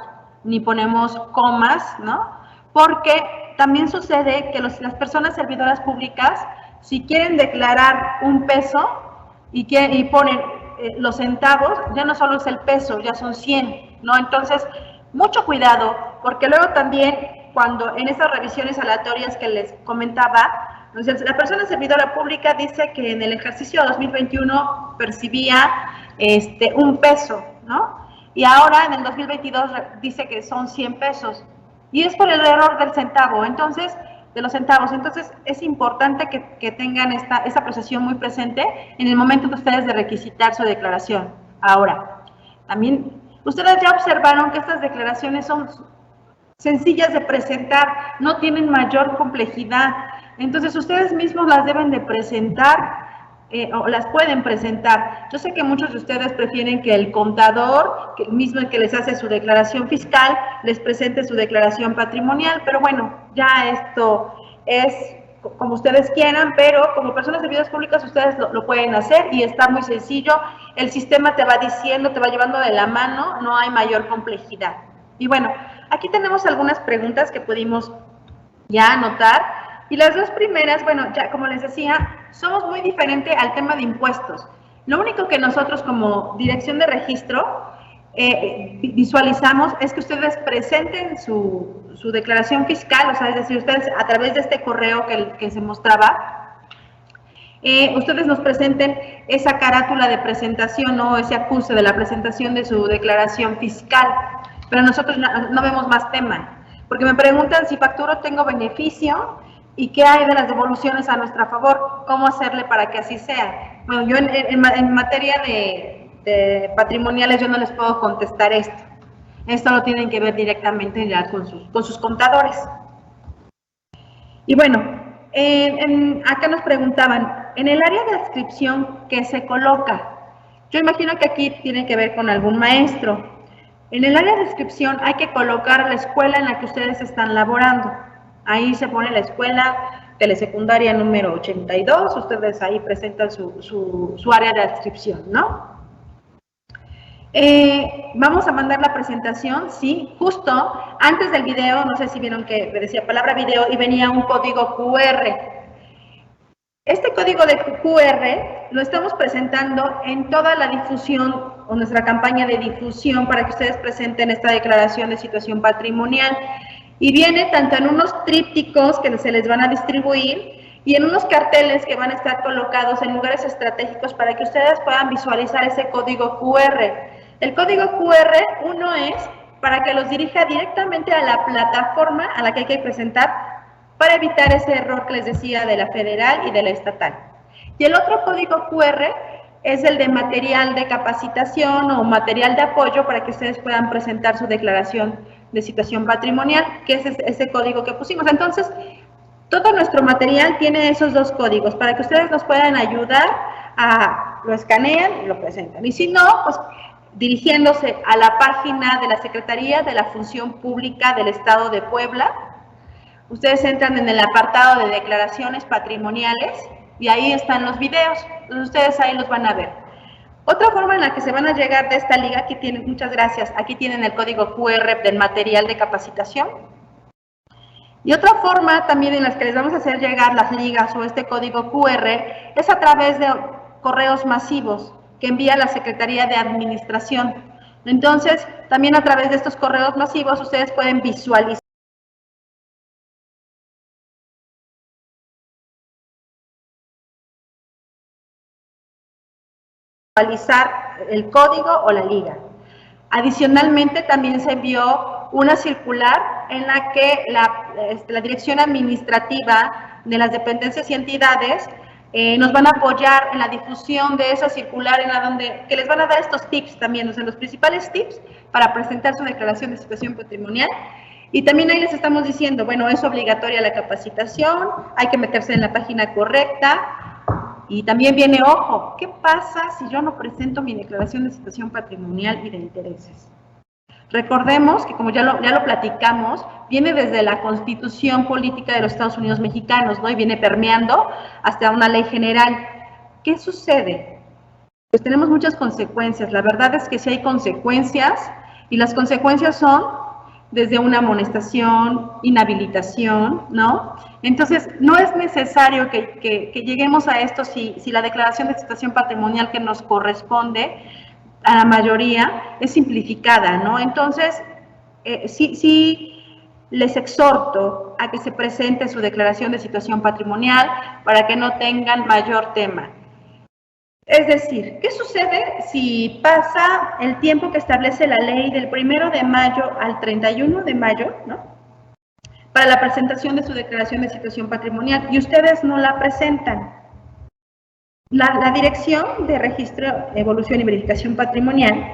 ni ponemos comas, ¿no? Porque también sucede que las personas servidoras públicas, si quieren declarar un peso y ponen los centavos, ya no solo es el peso, ya son 100, ¿no? Entonces, mucho cuidado, porque luego también cuando en esas revisiones aleatorias que les comentaba, entonces, la persona servidora pública dice que en el ejercicio 2021 percibía un peso, ¿no? Y ahora en el 2022 dice que son 100 pesos. Y es por el error del centavo, entonces, de los centavos. Entonces, es importante que tengan esa apreciación muy presente en el momento de ustedes de requisitar su declaración. Ahora, también, ustedes ya observaron que estas declaraciones son sencillas de presentar, no tienen mayor complejidad. Entonces, ustedes mismos las deben de presentar o las pueden presentar. Yo sé que muchos de ustedes prefieren que el contador, que el mismo que les hace su declaración fiscal, les presente su declaración patrimonial, pero bueno, ya esto es como ustedes quieran, pero como personas servidoras públicas ustedes lo pueden hacer y está muy sencillo. El sistema te va diciendo, te va llevando de la mano, no hay mayor complejidad. Y bueno, aquí tenemos algunas preguntas que pudimos ya anotar. Y las 2 primeras, bueno, ya como les decía, somos muy diferentes al tema de impuestos. Lo único que nosotros como dirección de registro visualizamos es que ustedes presenten su declaración fiscal, o sea, es decir, ustedes a través de este correo que se mostraba, ustedes nos presenten esa carátula de presentación, ¿no? Ese acuse de la presentación de su declaración fiscal, pero nosotros no vemos más tema, porque me preguntan si facturo tengo beneficio, ¿y qué hay de las devoluciones a nuestro favor? ¿Cómo hacerle para que así sea? Bueno, yo en materia de patrimoniales yo no les puedo contestar esto. Esto lo tienen que ver directamente ya con sus contadores. Y bueno, acá nos preguntaban, en el área de adscripción, ¿qué se coloca? Yo imagino que aquí tiene que ver con algún maestro. En el área de adscripción hay que colocar la escuela en la que ustedes están laborando. Ahí se pone la escuela telesecundaria número 82, ustedes ahí presentan su área de adscripción, ¿no? Vamos a mandar la presentación, sí, justo antes del video, no sé si vieron que decía palabra video y venía un código QR. Este código de QR lo estamos presentando en toda la difusión o nuestra campaña de difusión para que ustedes presenten esta declaración de situación patrimonial. Y viene tanto en unos trípticos que se les van a distribuir y en unos carteles que van a estar colocados en lugares estratégicos para que ustedes puedan visualizar ese código QR. El código QR, uno es para que los dirija directamente a la plataforma a la que hay que presentar para evitar ese error que les decía de la federal y de la estatal. Y el otro código QR es el de material de capacitación o material de apoyo para que ustedes puedan presentar su declaración de situación patrimonial, que es ese código que pusimos. Entonces, todo nuestro material tiene esos dos códigos para que ustedes nos puedan ayudar a lo escanean y lo presentan. Y si no, pues dirigiéndose a la página de la Secretaría de la Función Pública del Estado de Puebla, ustedes entran en el apartado de declaraciones patrimoniales y ahí están los videos, entonces ustedes ahí los van a ver. Otra forma en la que se van a llegar de esta liga, aquí tienen, muchas gracias, aquí tienen el código QR del material de capacitación. Y otra forma también en la que les vamos a hacer llegar las ligas o este código QR es a través de correos masivos que envía la Secretaría de Administración. Entonces, también a través de estos correos masivos ustedes pueden visualizar el código o la liga. Adicionalmente, también se envió una circular en la que la Dirección Administrativa de las Dependencias y Entidades nos van a apoyar en la difusión de esa circular, que les van a dar estos tips también, o sea, los principales tips para presentar su declaración de situación patrimonial. Y también ahí les estamos diciendo, bueno, es obligatoria la capacitación, hay que meterse en la página correcta. Y también viene, ojo, ¿qué pasa si yo no presento mi declaración de situación patrimonial y de intereses? Recordemos que, como ya lo platicamos, viene desde la Constitución Política de los Estados Unidos Mexicanos, ¿no? Y viene permeando hasta una ley general. ¿Qué sucede? Pues tenemos muchas consecuencias. La verdad es que sí hay consecuencias, y las consecuencias son desde una amonestación, inhabilitación, ¿no? Entonces, no es necesario que lleguemos a esto si la declaración de situación patrimonial que nos corresponde a la mayoría es simplificada, ¿no? Entonces, sí les exhorto a que se presente su declaración de situación patrimonial para que no tengan mayor tema. Es decir, ¿qué sucede si pasa el tiempo que establece la ley del 1 de mayo al 31 de mayo, ¿no? Para la presentación de su declaración de situación patrimonial y ustedes no la presentan? La Dirección de Registro, Evolución y Verificación Patrimonial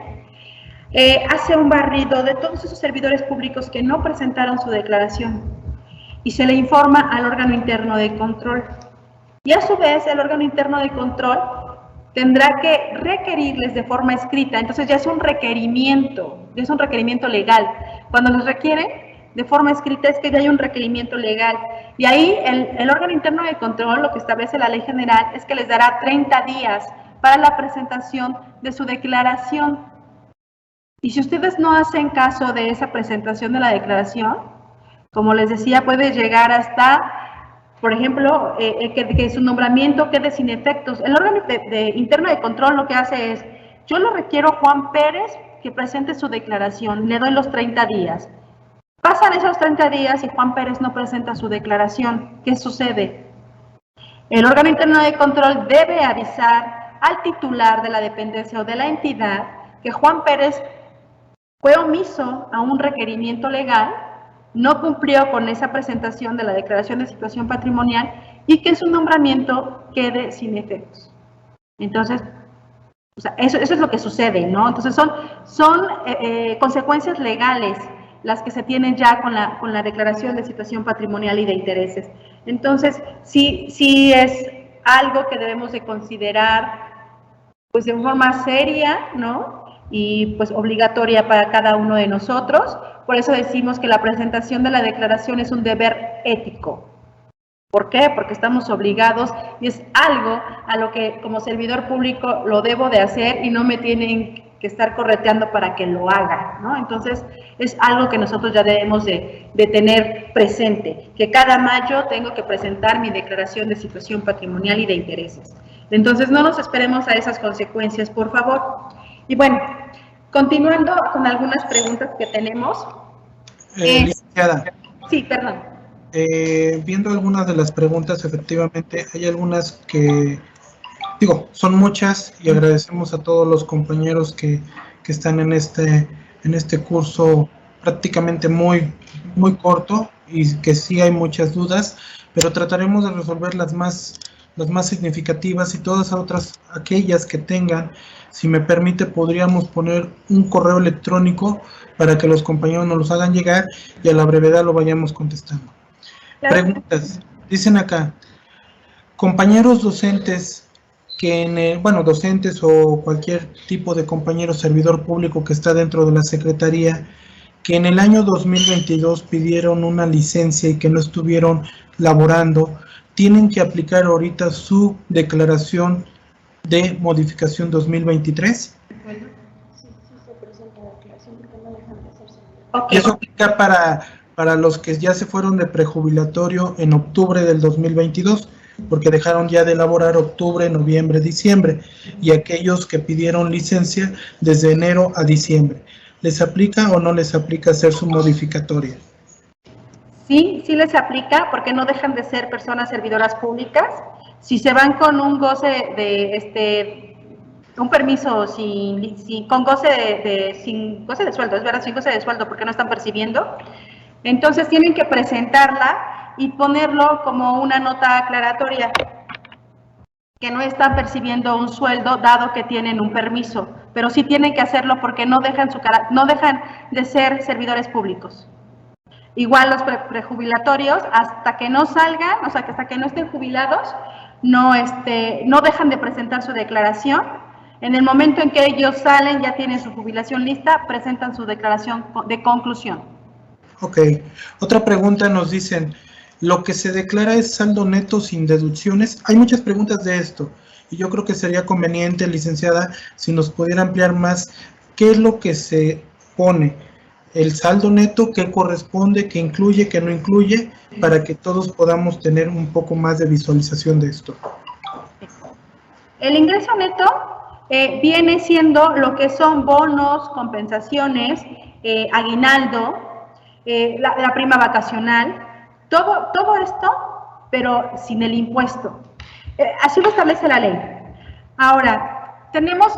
hace un barrido de todos esos servidores públicos que no presentaron su declaración y se le informa al órgano interno de control. Y a su vez, el órgano interno de control tendrá que requerirles de forma escrita, entonces ya es un requerimiento legal. Cuando nos requiere de forma escrita es que ya hay un requerimiento legal. Y ahí el órgano interno de control, lo que establece la ley general, es que les dará 30 días para la presentación de su declaración. Y si ustedes no hacen caso de esa presentación de la declaración, como les decía, puede llegar hasta, por ejemplo, que su nombramiento quede sin efectos. El órgano interno de control lo que hace es, yo le requiero a Juan Pérez que presente su declaración, le doy los 30 días. Pasan esos 30 días y Juan Pérez no presenta su declaración. ¿Qué sucede? El órgano interno de control debe avisar al titular de la dependencia o de la entidad que Juan Pérez fue omiso a un requerimiento legal, no cumplió con esa presentación de la declaración de situación patrimonial y que su nombramiento quede sin efectos. Entonces, o sea, eso es lo que sucede, ¿no? Entonces son consecuencias legales las que se tienen ya con la declaración de situación patrimonial y de intereses. Entonces, sí es algo que debemos de considerar pues de forma seria, ¿no? Y pues obligatoria para cada uno de nosotros. Por eso decimos que la presentación de la declaración es un deber ético. ¿Por qué? Porque estamos obligados y es algo a lo que como servidor público lo debo de hacer y no me tienen que estar correteando para que lo haga, ¿no? Entonces, es algo que nosotros ya debemos de tener presente, que cada mayo tengo que presentar mi declaración de situación patrimonial y de intereses. Entonces, no nos esperemos a esas consecuencias, por favor. Y bueno, continuando con algunas preguntas que tenemos. Licenciada. Sí, perdón. Viendo algunas de las preguntas, efectivamente, hay algunas que, son muchas y agradecemos a todos los compañeros que están en este curso prácticamente muy corto, y que sí hay muchas dudas, pero trataremos de resolver las más significativas, y todas otras, aquellas que tengan. Si me permite, podríamos poner un correo electrónico para que los compañeros nos los hagan llegar y a la brevedad lo vayamos contestando. Claro. Preguntas. Dicen acá, compañeros docentes que docentes o cualquier tipo de compañero servidor público que está dentro de la Secretaría, que en el año 2022 pidieron una licencia y que no estuvieron laborando, tienen que aplicar ahorita su declaración de modificación 2023. Okay. Y eso aplica para los que ya se fueron de prejubilatorio en octubre del 2022, porque dejaron ya de laborar octubre, noviembre, diciembre, y aquellos que pidieron licencia desde enero a diciembre. ¿Les aplica o no les aplica hacer su modificatoria? Sí, sí les aplica, porque no dejan de ser personas servidoras públicas. Si se van con un goce de un permiso sin goce de sueldo, es verdad, sin goce de sueldo, porque no están percibiendo, entonces tienen que presentarla y ponerlo como una nota aclaratoria, que no están percibiendo un sueldo dado que tienen un permiso, pero sí tienen que hacerlo porque no dejan de ser servidores públicos. Igual los prejubilatorios, hasta que no salgan, o sea, que hasta que no estén jubilados, no dejan de presentar su declaración. En el momento en que ellos salen, ya tienen su jubilación lista, presentan su declaración de conclusión. Ok. Otra pregunta, nos dicen, ¿lo que se declara es saldo neto sin deducciones? Hay muchas preguntas de esto, y yo creo que sería conveniente, licenciada, si nos pudiera ampliar más, ¿qué es lo que se pone? El saldo neto, ¿qué corresponde, qué incluye, qué no incluye, para que todos podamos tener un poco más de visualización de esto? El ingreso neto viene siendo lo que son bonos, compensaciones, aguinaldo, la prima vacacional, todo esto, pero sin el impuesto. Así lo establece la ley. Ahora, tenemos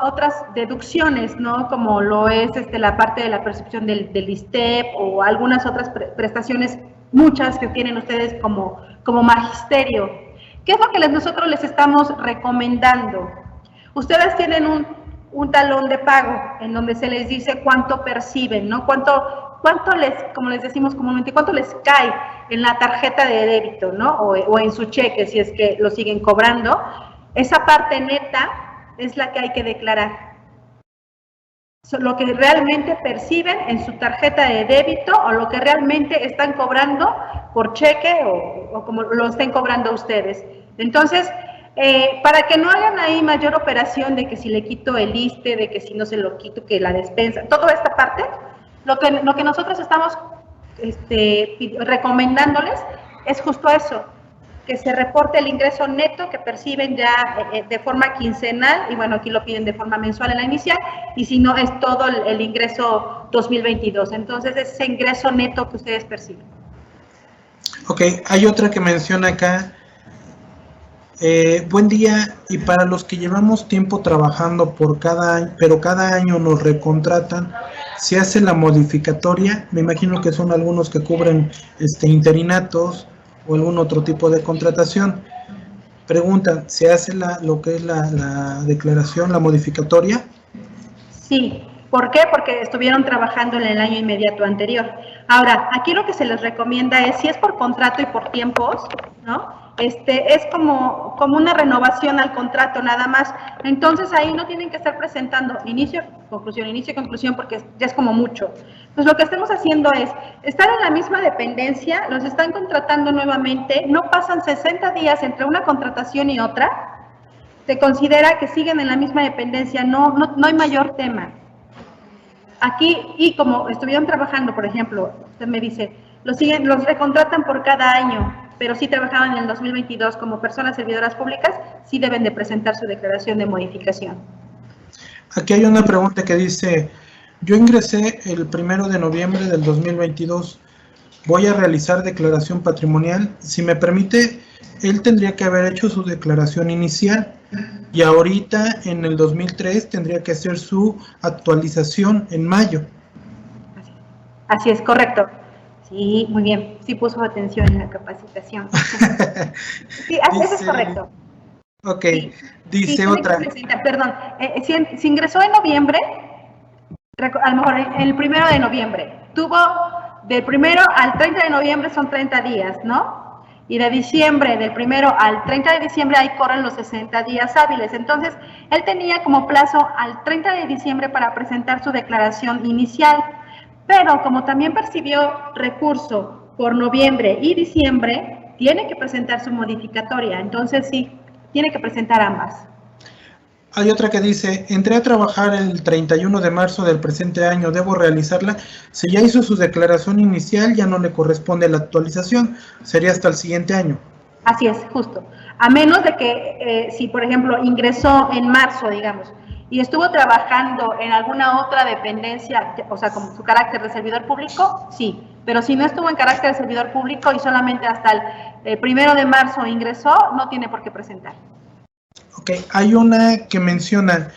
otras deducciones, ¿no? Como lo es la parte de la percepción del ISSSTE o algunas otras prestaciones, muchas que tienen ustedes como magisterio. ¿Qué es lo que nosotros les estamos recomendando? Ustedes tienen un talón de pago en donde se les dice cuánto perciben, ¿no? Cuánto les, como les decimos comúnmente, cuánto les cae en la tarjeta de débito, ¿no? O en su cheque, si es que lo siguen cobrando. Esa parte neta es la que hay que declarar. Lo que realmente perciben en su tarjeta de débito o lo que realmente están cobrando por cheque o como lo estén cobrando ustedes. Entonces, para que no hagan ahí mayor operación de que si le quito el ISSSTE, de que si no se lo quito, que la despensa, toda esta parte, lo que nosotros estamos recomendándoles es justo eso, que se reporte el ingreso neto que perciben ya de forma quincenal, y bueno, aquí lo piden de forma mensual en la inicial, y si no, es todo el ingreso 2022. Entonces, es ese ingreso neto que ustedes perciben. Ok, hay otra que menciona acá, buen día, y para los que llevamos tiempo trabajando pero cada año nos recontratan, ¿se hace la modificatoria? Me imagino que son algunos que cubren interinatos, o algún otro tipo de contratación. Pregunta, ¿se hace lo que es la declaración, la modificatoria? Sí. ¿Por qué? Porque estuvieron trabajando en el año inmediato anterior. Ahora, aquí lo que se les recomienda es, si es por contrato y por tiempos, ¿no? Es como una renovación al contrato nada más. Entonces ahí no tienen que estar presentando inicio, conclusión, porque ya es como mucho. Pues lo que estamos haciendo es, estar en la misma dependencia, los están contratando nuevamente, no pasan 60 días entre una contratación y otra, se considera que siguen en la misma dependencia, no hay mayor tema. Aquí, y como estuvieron trabajando, por ejemplo, usted me dice, los recontratan por cada año, pero si trabajaban en el 2022 como personas servidoras públicas, sí deben de presentar su declaración de modificación. Aquí hay una pregunta que dice, yo ingresé el 1 de noviembre del 2022, voy a realizar declaración patrimonial, si me permite, él tendría que haber hecho su declaración inicial, y ahorita en el 2003 tendría que hacer su actualización en mayo. Así es, correcto. Sí, muy bien. Sí puso atención en la capacitación. Sí, eso es correcto. Ok, Sí, dice sí, otra. Perdón, si ingresó en noviembre, a lo mejor el 1 de noviembre, tuvo del 1 al 30 de noviembre son 30 días, ¿no? Y de diciembre, del 1 al 30 de diciembre, ahí corren los 60 días hábiles. Entonces, él tenía como plazo al 30 de diciembre para presentar su declaración inicial, pero como también percibió recurso por noviembre y diciembre, tiene que presentar su modificatoria. Entonces, sí, tiene que presentar ambas. Hay otra que dice, entré a trabajar el 31 de marzo del presente año, ¿debo realizarla? Si ya hizo su declaración inicial, ya no le corresponde la actualización, sería hasta el siguiente año. Así es, justo. A menos de que, si por ejemplo ingresó en marzo, digamos, y estuvo trabajando en alguna otra dependencia, o sea, como su carácter de servidor público, sí. Pero si no estuvo en carácter de servidor público y solamente hasta el 1 de marzo ingresó, no tiene por qué presentar. Ok, hay una que menciona,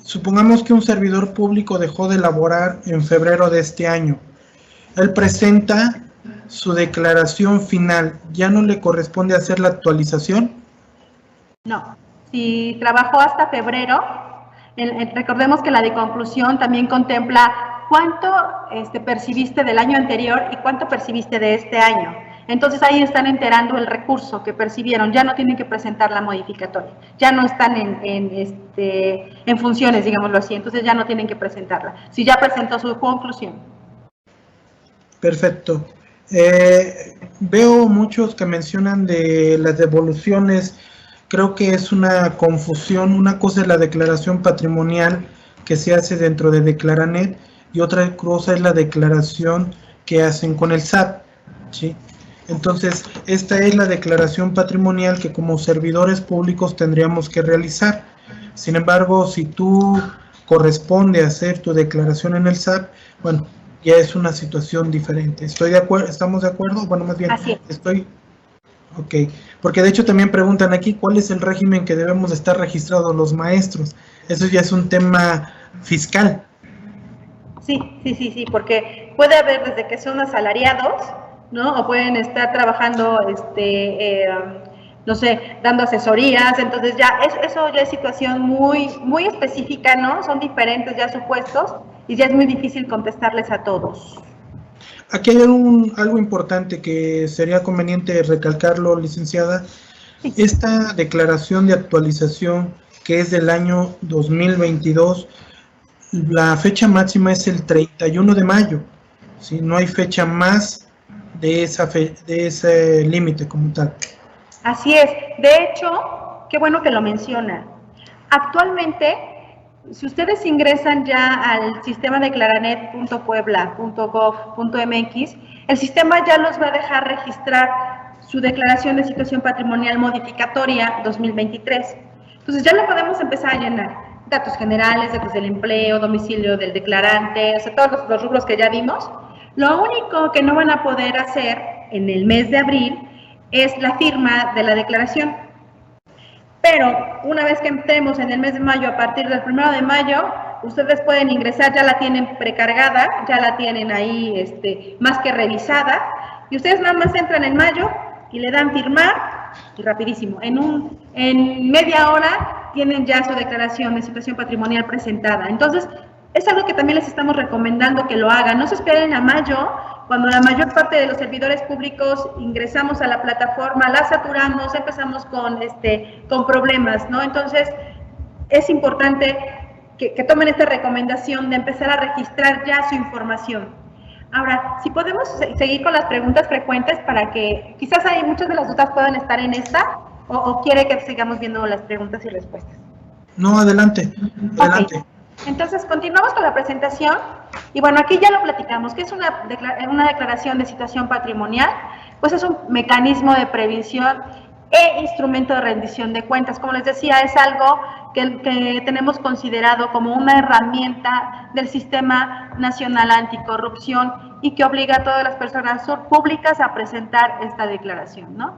supongamos que un servidor público dejó de laborar en febrero de este año. Él presenta su declaración final, ¿ya no le corresponde hacer la actualización? No, si trabajó hasta febrero, recordemos que la de conclusión también contempla cuánto percibiste del año anterior y cuánto percibiste de este año. Entonces ahí están enterando el recurso que percibieron, ya no tienen que presentar la modificatoria, ya no están en funciones, digámoslo así, entonces ya no tienen que presentarla, si ya presentó su conclusión. Perfecto. Veo muchos que mencionan de las devoluciones, creo que es una confusión, una cosa es la declaración patrimonial que se hace dentro de Declaranet y otra cosa es la declaración que hacen con el SAT, ¿sí? Entonces, esta es la declaración patrimonial que como servidores públicos tendríamos que realizar. Sin embargo, si tú corresponde hacer tu declaración en el SAT, bueno, ya es una situación diferente. ¿Estoy de acuerdo? ¿Estamos de acuerdo? Bueno, más bien, Así es. Ok, porque de hecho también preguntan aquí cuál es el régimen que debemos estar registrados los maestros. Eso ya es un tema fiscal. Sí, porque puede haber desde que son asalariados, ¿no? O pueden estar trabajando, no sé, dando asesorías, entonces ya eso ya es situación muy específica, ¿no? Son diferentes ya supuestos y ya es muy difícil contestarles a todos. Aquí hay algo importante que sería conveniente recalcarlo, licenciada. Sí. Esta declaración de actualización que es del año 2022, la fecha máxima es el 31 de mayo. ¿Sí? No hay fecha más de ese límite como tal. Así es. De hecho, qué bueno que lo menciona. Actualmente, si ustedes ingresan ya al sistema declaranet.puebla.gov.mx, el sistema ya los va a dejar registrar su declaración de situación patrimonial modificatoria 2023. Entonces ya lo podemos empezar a llenar. Datos generales, datos del empleo, domicilio del declarante, o sea, todos los rubros que ya vimos. Lo único que no van a poder hacer en el mes de abril es la firma de la declaración. Pero una vez que entremos en el mes de mayo, a partir del 1 de mayo, ustedes pueden ingresar, ya la tienen precargada, ya la tienen ahí más que revisada, y ustedes nada más entran en mayo y le dan firmar, y rapidísimo, en media hora tienen ya su declaración de situación patrimonial presentada. Entonces, es algo que también les estamos recomendando que lo hagan. No se esperen a mayo, cuando la mayor parte de los servidores públicos ingresamos a la plataforma, la saturamos, empezamos con problemas, ¿no? Entonces, es importante que tomen esta recomendación de empezar a registrar ya su información. Ahora, si podemos seguir con las preguntas frecuentes para que quizás hay muchas de las dudas puedan estar en esta, o quiere que sigamos viendo las preguntas y respuestas. No, adelante. Okay. Entonces, continuamos con la presentación. Y bueno, aquí ya lo platicamos. ¿Qué es una declaración de situación patrimonial? Pues es un mecanismo de previsión e instrumento de rendición de cuentas. Como les decía, es algo que tenemos considerado como una herramienta del Sistema Nacional Anticorrupción y que obliga a todas las personas públicas a presentar esta declaración, ¿no?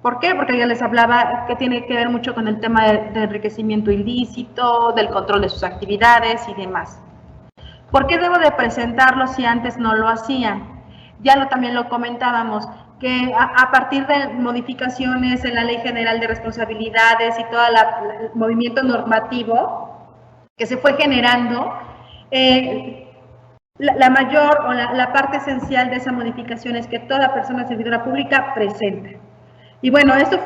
¿Por qué? Porque ya les hablaba que tiene que ver mucho con el tema de enriquecimiento ilícito, del control de sus actividades y demás. ¿Por qué debo de presentarlo si antes no lo hacían? también lo comentábamos, que a partir de modificaciones en la Ley General de Responsabilidades y todo el movimiento normativo que se fue generando, la mayor o la parte esencial de esa modificación es que toda persona servidora pública presenta. Y bueno, esto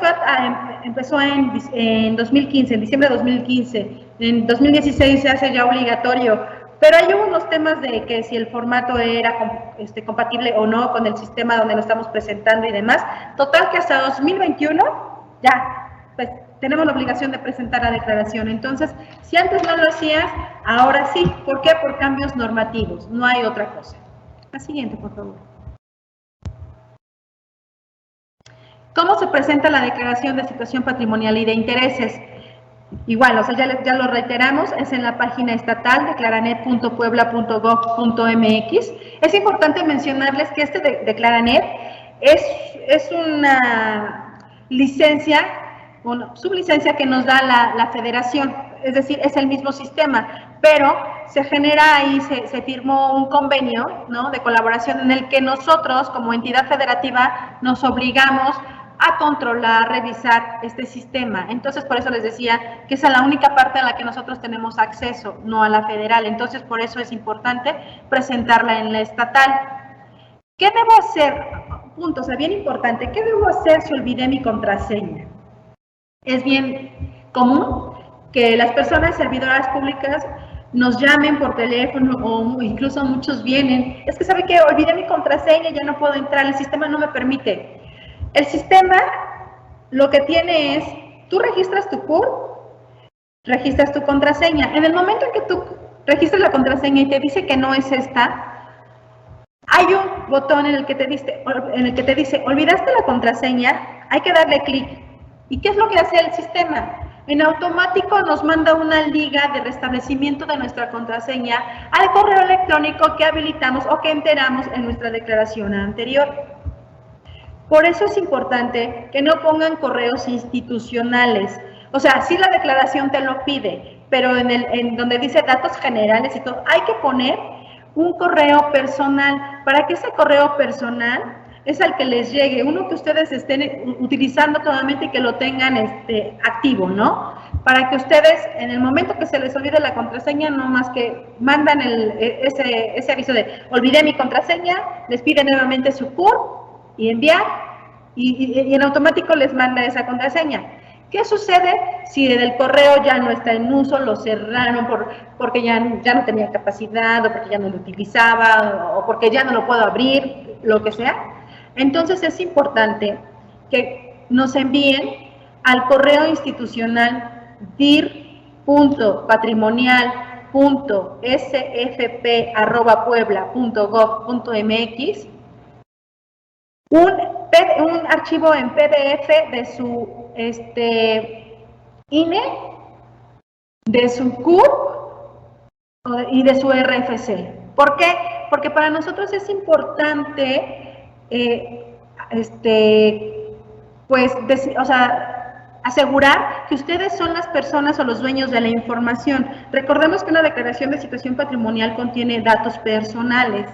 empezó en 2015, en diciembre de 2015. En 2016 se hace ya obligatorio, pero hay unos temas de que si el formato era compatible o no con el sistema donde lo estamos presentando y demás. Total que hasta 2021 ya, pues tenemos la obligación de presentar la declaración. Entonces, si antes no lo hacías, ahora sí. ¿Por qué? Por cambios normativos, no hay otra cosa. La siguiente, por favor. ¿Cómo se presenta la declaración de situación patrimonial y de intereses? Igual, o sea, ya lo reiteramos, es en la página estatal declaranet.puebla.gov.mx. Es importante mencionarles que Declaranet es una licencia, una sublicencia que nos da la federación, es decir, es el mismo sistema, pero se genera ahí, se firmó un convenio, ¿no?, de colaboración en el que nosotros, como entidad federativa, nos obligamos a controlar, revisar este sistema. Entonces, por eso les decía que esa es la única parte a la que nosotros tenemos acceso, no a la federal. Entonces, por eso es importante presentarla en la estatal. ¿Qué debo hacer? Punto, o sea, bien importante. ¿Qué debo hacer si olvidé mi contraseña? Es bien común que las personas servidoras públicas nos llamen por teléfono o incluso muchos vienen. Es que, ¿sabe qué? Olvidé mi contraseña, ya no puedo entrar, el sistema no me permite. El sistema lo que tiene es, tú registras tu CURP, registras tu contraseña. En el momento en que tú registras la contraseña y te dice que no es esta, hay un botón en el que te dice, olvidaste la contraseña, hay que darle clic. ¿Y qué es lo que hace el sistema? En automático nos manda una liga de restablecimiento de nuestra contraseña al correo electrónico que habilitamos o que enteramos en nuestra declaración anterior. Por eso es importante que no pongan correos institucionales. O sea, sí la declaración te lo pide, pero en donde dice datos generales y todo, hay que poner un correo personal, para que ese correo personal es al que les llegue, uno que ustedes estén utilizando totalmente y que lo tengan activo, ¿no? Para que ustedes, en el momento que se les olvide la contraseña, no más que mandan ese aviso de olvidé mi contraseña, les pide nuevamente su CURP, y enviar, y en automático les manda esa contraseña. ¿Qué sucede si el correo ya no está en uso, lo cerraron porque ya no tenía capacidad, o porque ya no lo utilizaba, o porque ya no lo puedo abrir, lo que sea? Entonces es importante que nos envíen al correo institucional dir.patrimonial.sfp@puebla.gov.mx un archivo en PDF de su INE, de su CURP y de su RFC. ¿Por qué? Porque para nosotros es importante, asegurar que ustedes son las personas o los dueños de la información. Recordemos que una declaración de situación patrimonial contiene datos personales.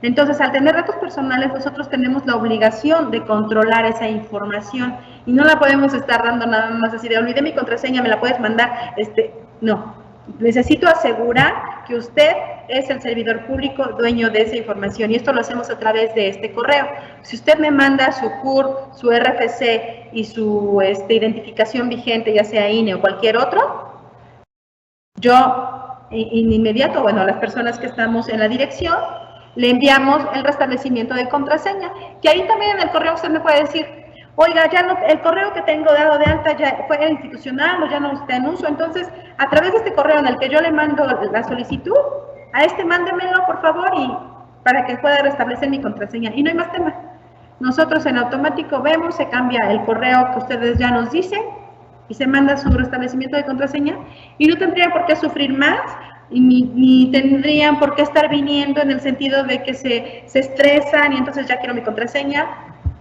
Entonces, al tener datos personales, nosotros tenemos la obligación de controlar esa información y no la podemos estar dando nada más así de olvidé mi contraseña, me la puedes mandar. No, necesito asegurar que usted es el servidor público dueño de esa información y esto lo hacemos a través de este correo. Si usted me manda su CURP, su RFC y su identificación vigente, ya sea INE o cualquier otro, yo en inmediato, bueno, a las personas que estamos en la dirección, le enviamos el restablecimiento de contraseña, que ahí también en el correo usted me puede decir, oiga, ya no, el correo que tengo dado de alta ya fue institucional o ya no está en uso, entonces a través de este correo en el que yo le mando la solicitud, a mándemelo por favor y para que pueda restablecer mi contraseña y no hay más tema. Nosotros en automático vemos, se cambia el correo que ustedes ya nos dicen y se manda su restablecimiento de contraseña y no tendrían por qué sufrir más ni tendrían por qué estar viniendo en el sentido de que se estresan y entonces ya quiero mi contraseña,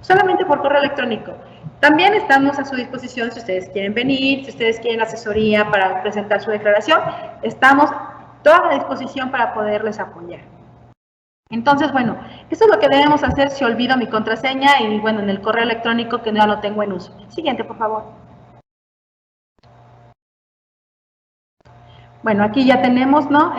solamente por correo electrónico. También estamos a su disposición si ustedes quieren venir, si ustedes quieren asesoría para presentar su declaración, estamos a toda la disposición para poderles apoyar. Entonces, bueno, eso es lo que debemos hacer si olvido mi contraseña y, bueno, en el correo electrónico que ya lo tengo en uso. Siguiente, por favor. Bueno, aquí ya tenemos, ¿no?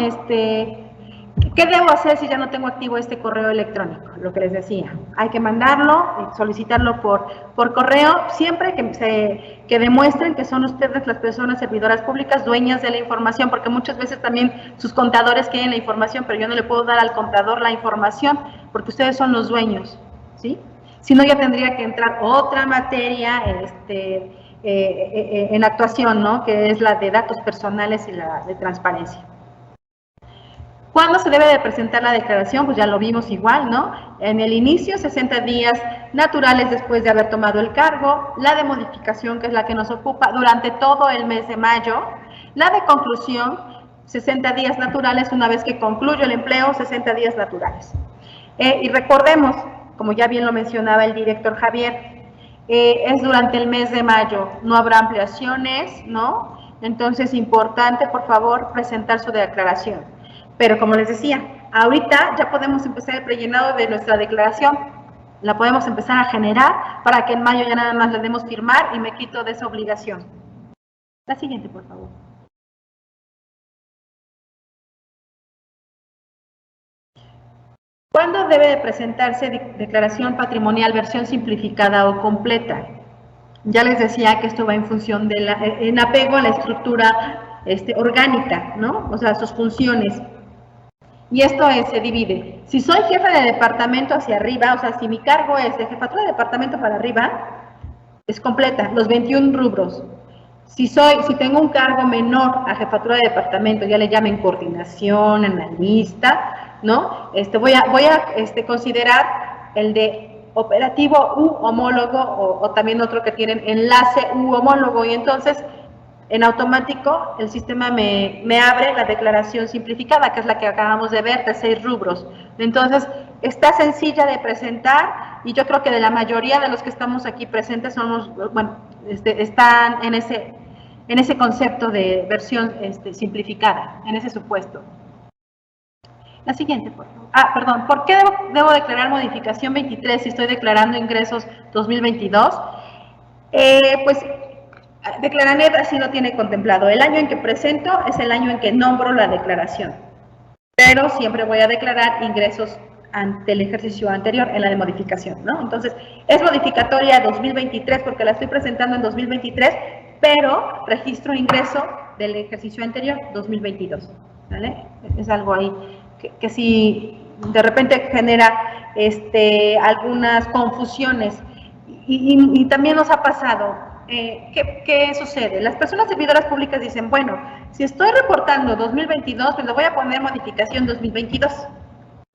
¿Qué debo hacer si ya no tengo activo este correo electrónico? Lo que les decía, hay que mandarlo, solicitarlo por correo, siempre que demuestren que son ustedes las personas servidoras públicas dueñas de la información, porque muchas veces también sus contadores quieren la información, pero yo no le puedo dar al contador la información, porque ustedes son los dueños, ¿sí? Si no, ya tendría que entrar otra materia, en actuación, ¿no? Que es la de datos personales y la de transparencia. ¿Cuándo se debe de presentar la declaración? Pues ya lo vimos igual, ¿no? En el inicio, 60 días naturales después de haber tomado el cargo, la de modificación, que es la que nos ocupa durante todo el mes de mayo, la de conclusión, 60 días naturales una vez que concluyo el empleo, 60 días naturales. Y recordemos, como ya bien lo mencionaba el director Javier, es durante el mes de mayo, no habrá ampliaciones, ¿no? Entonces, importante, por favor, presentar su declaración. Pero como les decía, ahorita ya podemos empezar el prellenado de nuestra declaración, la podemos empezar a generar para que en mayo ya nada más le demos firmar y me quito de esa obligación. La siguiente, por favor. ¿Cuándo debe de presentarse declaración patrimonial versión simplificada o completa? Ya les decía que esto va en función de en apego a la estructura orgánica, ¿no? O sea, sus funciones. Y esto se divide. Si soy jefe de departamento hacia arriba, o sea, si mi cargo es de jefatura de departamento para arriba, es completa, los 21 rubros. Si tengo un cargo menor a jefatura de departamento, ya le llamen coordinación, analista, ¿no? Voy a considerar el de operativo u homólogo, o también otro que tienen enlace u homólogo, y entonces en automático el sistema me abre la declaración simplificada, que es la que acabamos de ver, de 6 rubros. Entonces, está sencilla de presentar, y yo creo que de la mayoría de los que estamos aquí presentes somos, bueno, están en ese concepto de versión simplificada, en ese supuesto. La siguiente, por favor. Perdón, ¿por qué debo declarar modificación 23 si estoy declarando ingresos 2022? Pues Declaranet así lo tiene contemplado. El año en que presento es el año en que nombro la declaración, pero siempre voy a declarar ingresos ante el ejercicio anterior en la de modificación, ¿no? Entonces, es modificatoria 2023 porque la estoy presentando en 2023, pero registro ingreso del ejercicio anterior, 2022, ¿vale? Es algo ahí que si de repente genera algunas confusiones, y también nos ha pasado. ¿Qué sucede? Las personas servidoras públicas dicen, bueno, si estoy reportando 2022, pues le voy a poner modificación 2022.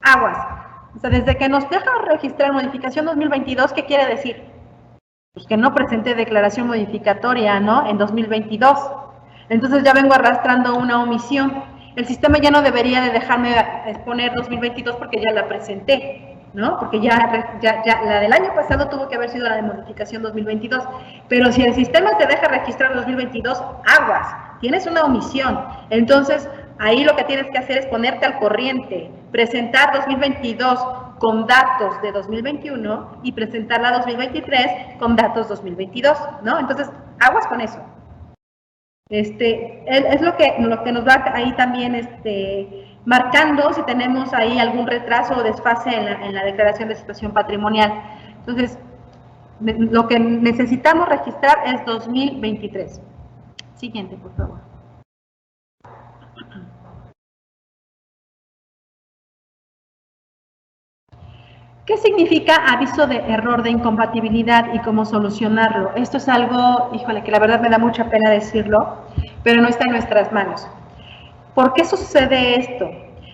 Aguas. O sea, desde que nos deja registrar modificación 2022, ¿qué quiere decir? Pues que no presenté declaración modificatoria, ¿no? En 2022. Entonces ya vengo arrastrando una omisión. El sistema ya no debería de dejarme exponer 2022 porque ya la presenté, ¿no? Porque ya la del año pasado tuvo que haber sido la de modificación 2022, pero si el sistema te deja registrar 2022, aguas, tienes una omisión. Entonces, ahí lo que tienes que hacer es ponerte al corriente, presentar 2022 con datos de 2021 y presentar la 2023 con datos 2022, ¿no? Entonces, aguas con eso. Es lo que nos va ahí también marcando si tenemos ahí algún retraso o desfase en la declaración de situación patrimonial. Entonces, lo que necesitamos registrar es 2023. Siguiente, por favor. ¿Qué significa aviso de error de incompatibilidad y cómo solucionarlo? Esto es algo, híjole, que la verdad me da mucha pena decirlo, pero no está en nuestras manos. ¿Por qué sucede esto?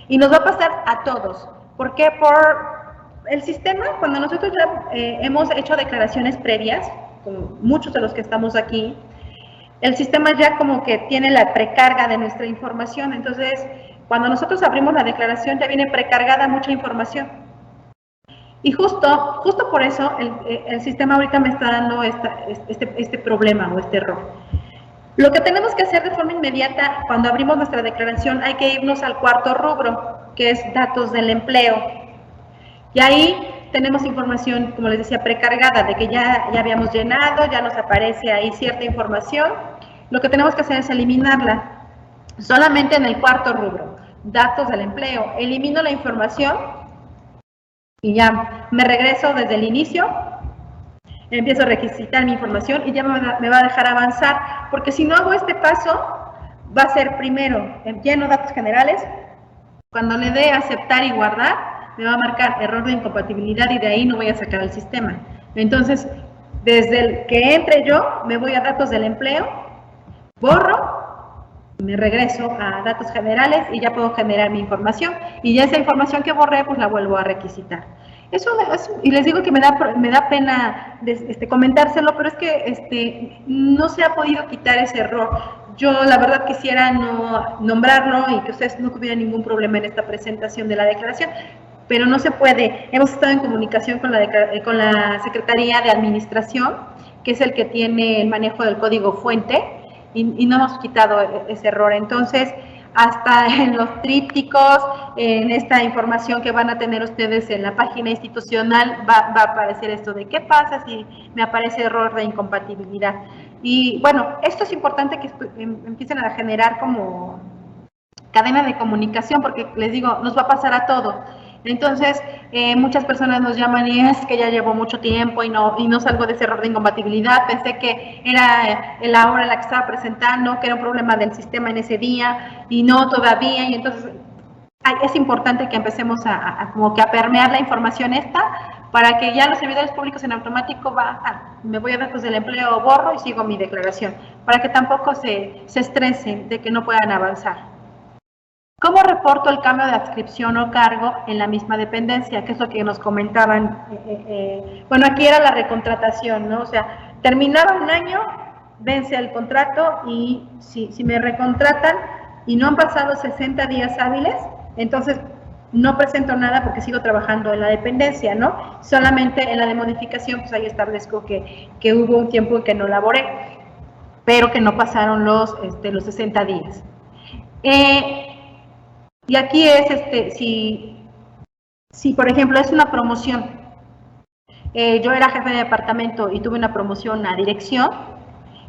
Y nos va a pasar a todos. ¿Por qué? Por el sistema, cuando nosotros ya hemos hecho declaraciones previas, como muchos de los que estamos aquí, el sistema ya como que tiene la precarga de nuestra información. Entonces, cuando nosotros abrimos la declaración, ya viene precargada mucha información. Y justo por eso el sistema ahorita me está dando este problema o este error. Lo que tenemos que hacer de forma inmediata cuando abrimos nuestra declaración, hay que irnos al cuarto rubro, que es datos del empleo. Y ahí tenemos información, como les decía, precargada, de que ya habíamos llenado, ya nos aparece ahí cierta información. Lo que tenemos que hacer es eliminarla. Solamente en el cuarto rubro, datos del empleo, elimino la información y ya me regreso desde el inicio, empiezo a requisitar mi información y ya me va a dejar avanzar, porque si no hago este paso, va a ser primero, lleno datos generales, cuando le dé aceptar y guardar, me va a marcar error de incompatibilidad y de ahí no voy a sacar el sistema. Entonces, desde el que entre yo, me voy a datos del empleo, borro, me regreso a datos generales y ya puedo generar mi información, y ya esa información que borré, pues la vuelvo a requisitar. Eso y les digo que me da pena comentárselo, pero es que no se ha podido quitar ese error. Yo la verdad quisiera no nombrarlo y que ustedes no tuvieran ningún problema en esta presentación de la declaración, pero no se puede. Hemos estado en comunicación con la Secretaría de Administración, que es el que tiene el manejo del código fuente, y no hemos quitado ese error. Entonces, hasta en los trípticos, en esta información que van a tener ustedes en la página institucional, va a aparecer esto de qué pasa si me aparece error de incompatibilidad. Y bueno, esto es importante que empiecen a generar como cadena de comunicación, porque les digo, nos va a pasar a todos. Entonces, muchas personas nos llaman y es que ya llevo mucho tiempo y no salgo de ese error de incompatibilidad, pensé que era la hora en la que estaba presentando, que era un problema del sistema en ese día y no todavía, y entonces es importante que empecemos como que a permear la información para que ya los servidores públicos en automático me voy a datos del empleo, borro y sigo mi declaración, para que tampoco se estresen de que no puedan avanzar. ¿Cómo reporto el cambio de adscripción o cargo en la misma dependencia? Que es lo que nos comentaban. Bueno, aquí era la recontratación, ¿no? O sea, terminaba un año, vence el contrato y si me recontratan y no han pasado 60 días hábiles, entonces no presento nada porque sigo trabajando en la dependencia, ¿no? Solamente en la de modificación, pues ahí establezco que hubo un tiempo en que no laboré, pero que no pasaron los 60 días. Y aquí es, si por ejemplo es una promoción, yo era jefe de departamento y tuve una promoción a dirección,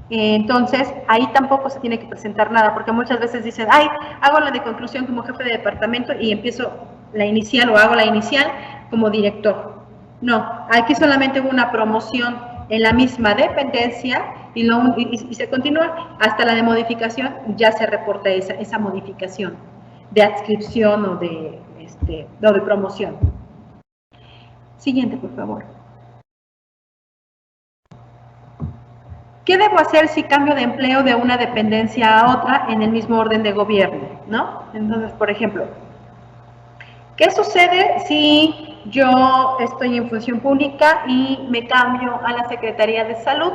entonces ahí tampoco se tiene que presentar nada, porque muchas veces dicen, hago la de conclusión como jefe de departamento y empiezo la inicial o hago la inicial como director. No, aquí solamente hubo una promoción en la misma dependencia y se continúa hasta la de modificación, ya se reporta esa modificación de adscripción o de promoción. Siguiente, por favor. ¿Qué debo hacer si cambio de empleo de una dependencia a otra en el mismo orden de gobierno, ¿no? Entonces, por ejemplo, ¿qué sucede si yo estoy en función pública y me cambio a la Secretaría de Salud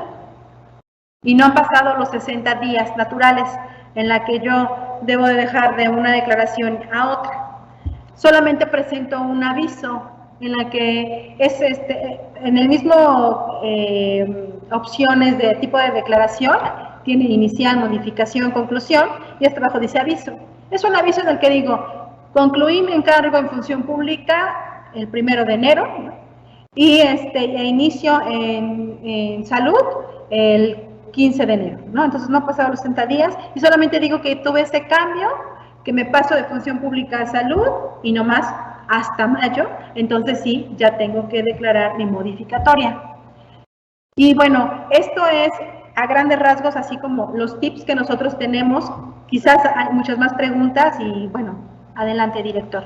y no han pasado los 60 días naturales en la que yo debo de dejar de una declaración a otra? Solamente presento un aviso en la que es en el mismo opciones de tipo de declaración, tiene inicial, modificación, conclusión, y hasta abajo dice aviso. Es un aviso en el que digo, concluí mi encargo en función pública el 1 de enero, ¿no? Y inicio en salud el 15 de enero, ¿no? Entonces no han pasado los 60 días y solamente digo que tuve ese cambio, que me paso de función pública a salud y no más hasta mayo, entonces sí, ya tengo que declarar mi modificatoria. Y bueno, esto es a grandes rasgos así como los tips que nosotros tenemos. Quizás hay muchas más preguntas y bueno, adelante, director.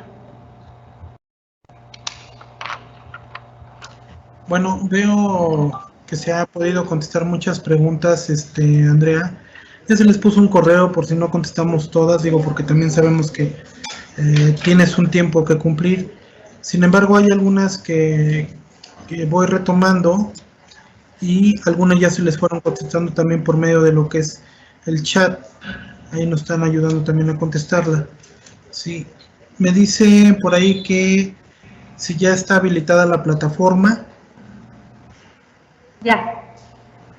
Bueno, veo que se ha podido contestar muchas preguntas, Andrea. Ya se les puso un correo por si no contestamos todas, digo, porque también sabemos que tienes un tiempo que cumplir. Sin embargo, hay algunas que voy retomando y algunas ya se les fueron contestando también por medio de lo que es el chat. Ahí nos están ayudando también a contestarla. Sí, me dice por ahí que si ya está habilitada la plataforma.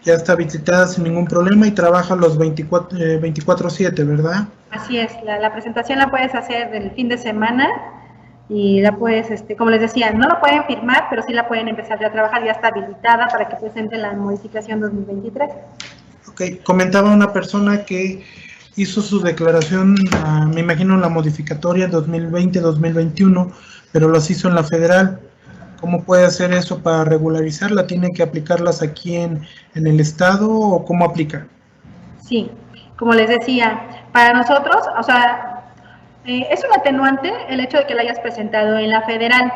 Ya está habilitada sin ningún problema y trabaja los 24/7, ¿verdad? Así es, la presentación la puedes hacer el fin de semana y la puedes, como les decía, no la pueden firmar, pero sí la pueden empezar ya a trabajar, ya está habilitada para que presenten la modificación 2023. Ok, comentaba una persona que hizo su declaración, me imagino la modificatoria 2020-2021, pero las hizo en la federal. ¿Cómo puede hacer eso para regularizarla? ¿Tiene que aplicarlas aquí en el estado o cómo aplica? Sí, como les decía, para nosotros, o sea, es un atenuante el hecho de que la hayas presentado en la federal.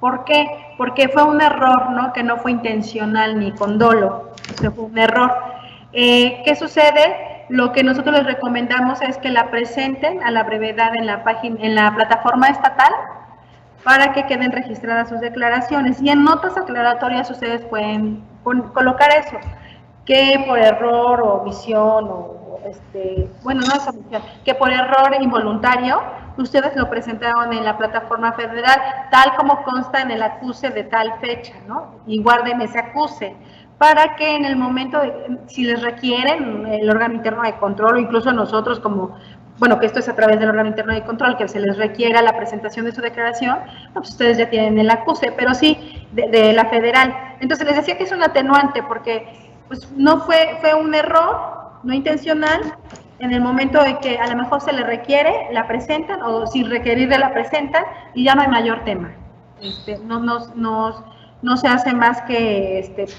¿Por qué? Porque fue un error, ¿no? Que no fue intencional ni con dolo, o sea, fue un error. ¿Qué sucede? Lo que nosotros les recomendamos es que la presenten a la brevedad en la página, en la plataforma estatal, para que queden registradas sus declaraciones. Y en notas aclaratorias ustedes pueden colocar eso, que por error o omisión bueno, no es omisión, que por error involuntario ustedes lo presentaron en la plataforma federal, tal como consta en el acuse de tal fecha, ¿no? Y guarden ese acuse, para que en el momento de, si les requieren el órgano interno de control o incluso nosotros como, bueno, que esto es a través del órgano interno de control, que se les requiera la presentación de su declaración, pues ustedes ya tienen el acuse, pero sí de la federal. Entonces les decía que es un atenuante porque pues no fue un error, no intencional, en el momento de que a lo mejor se le requiere, la presentan, o sin requerirle la presentan, y ya no hay mayor tema. No se hace más que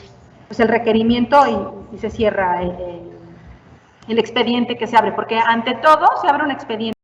pues el requerimiento y se cierra el expediente que se abre, porque ante todo se abre un expediente.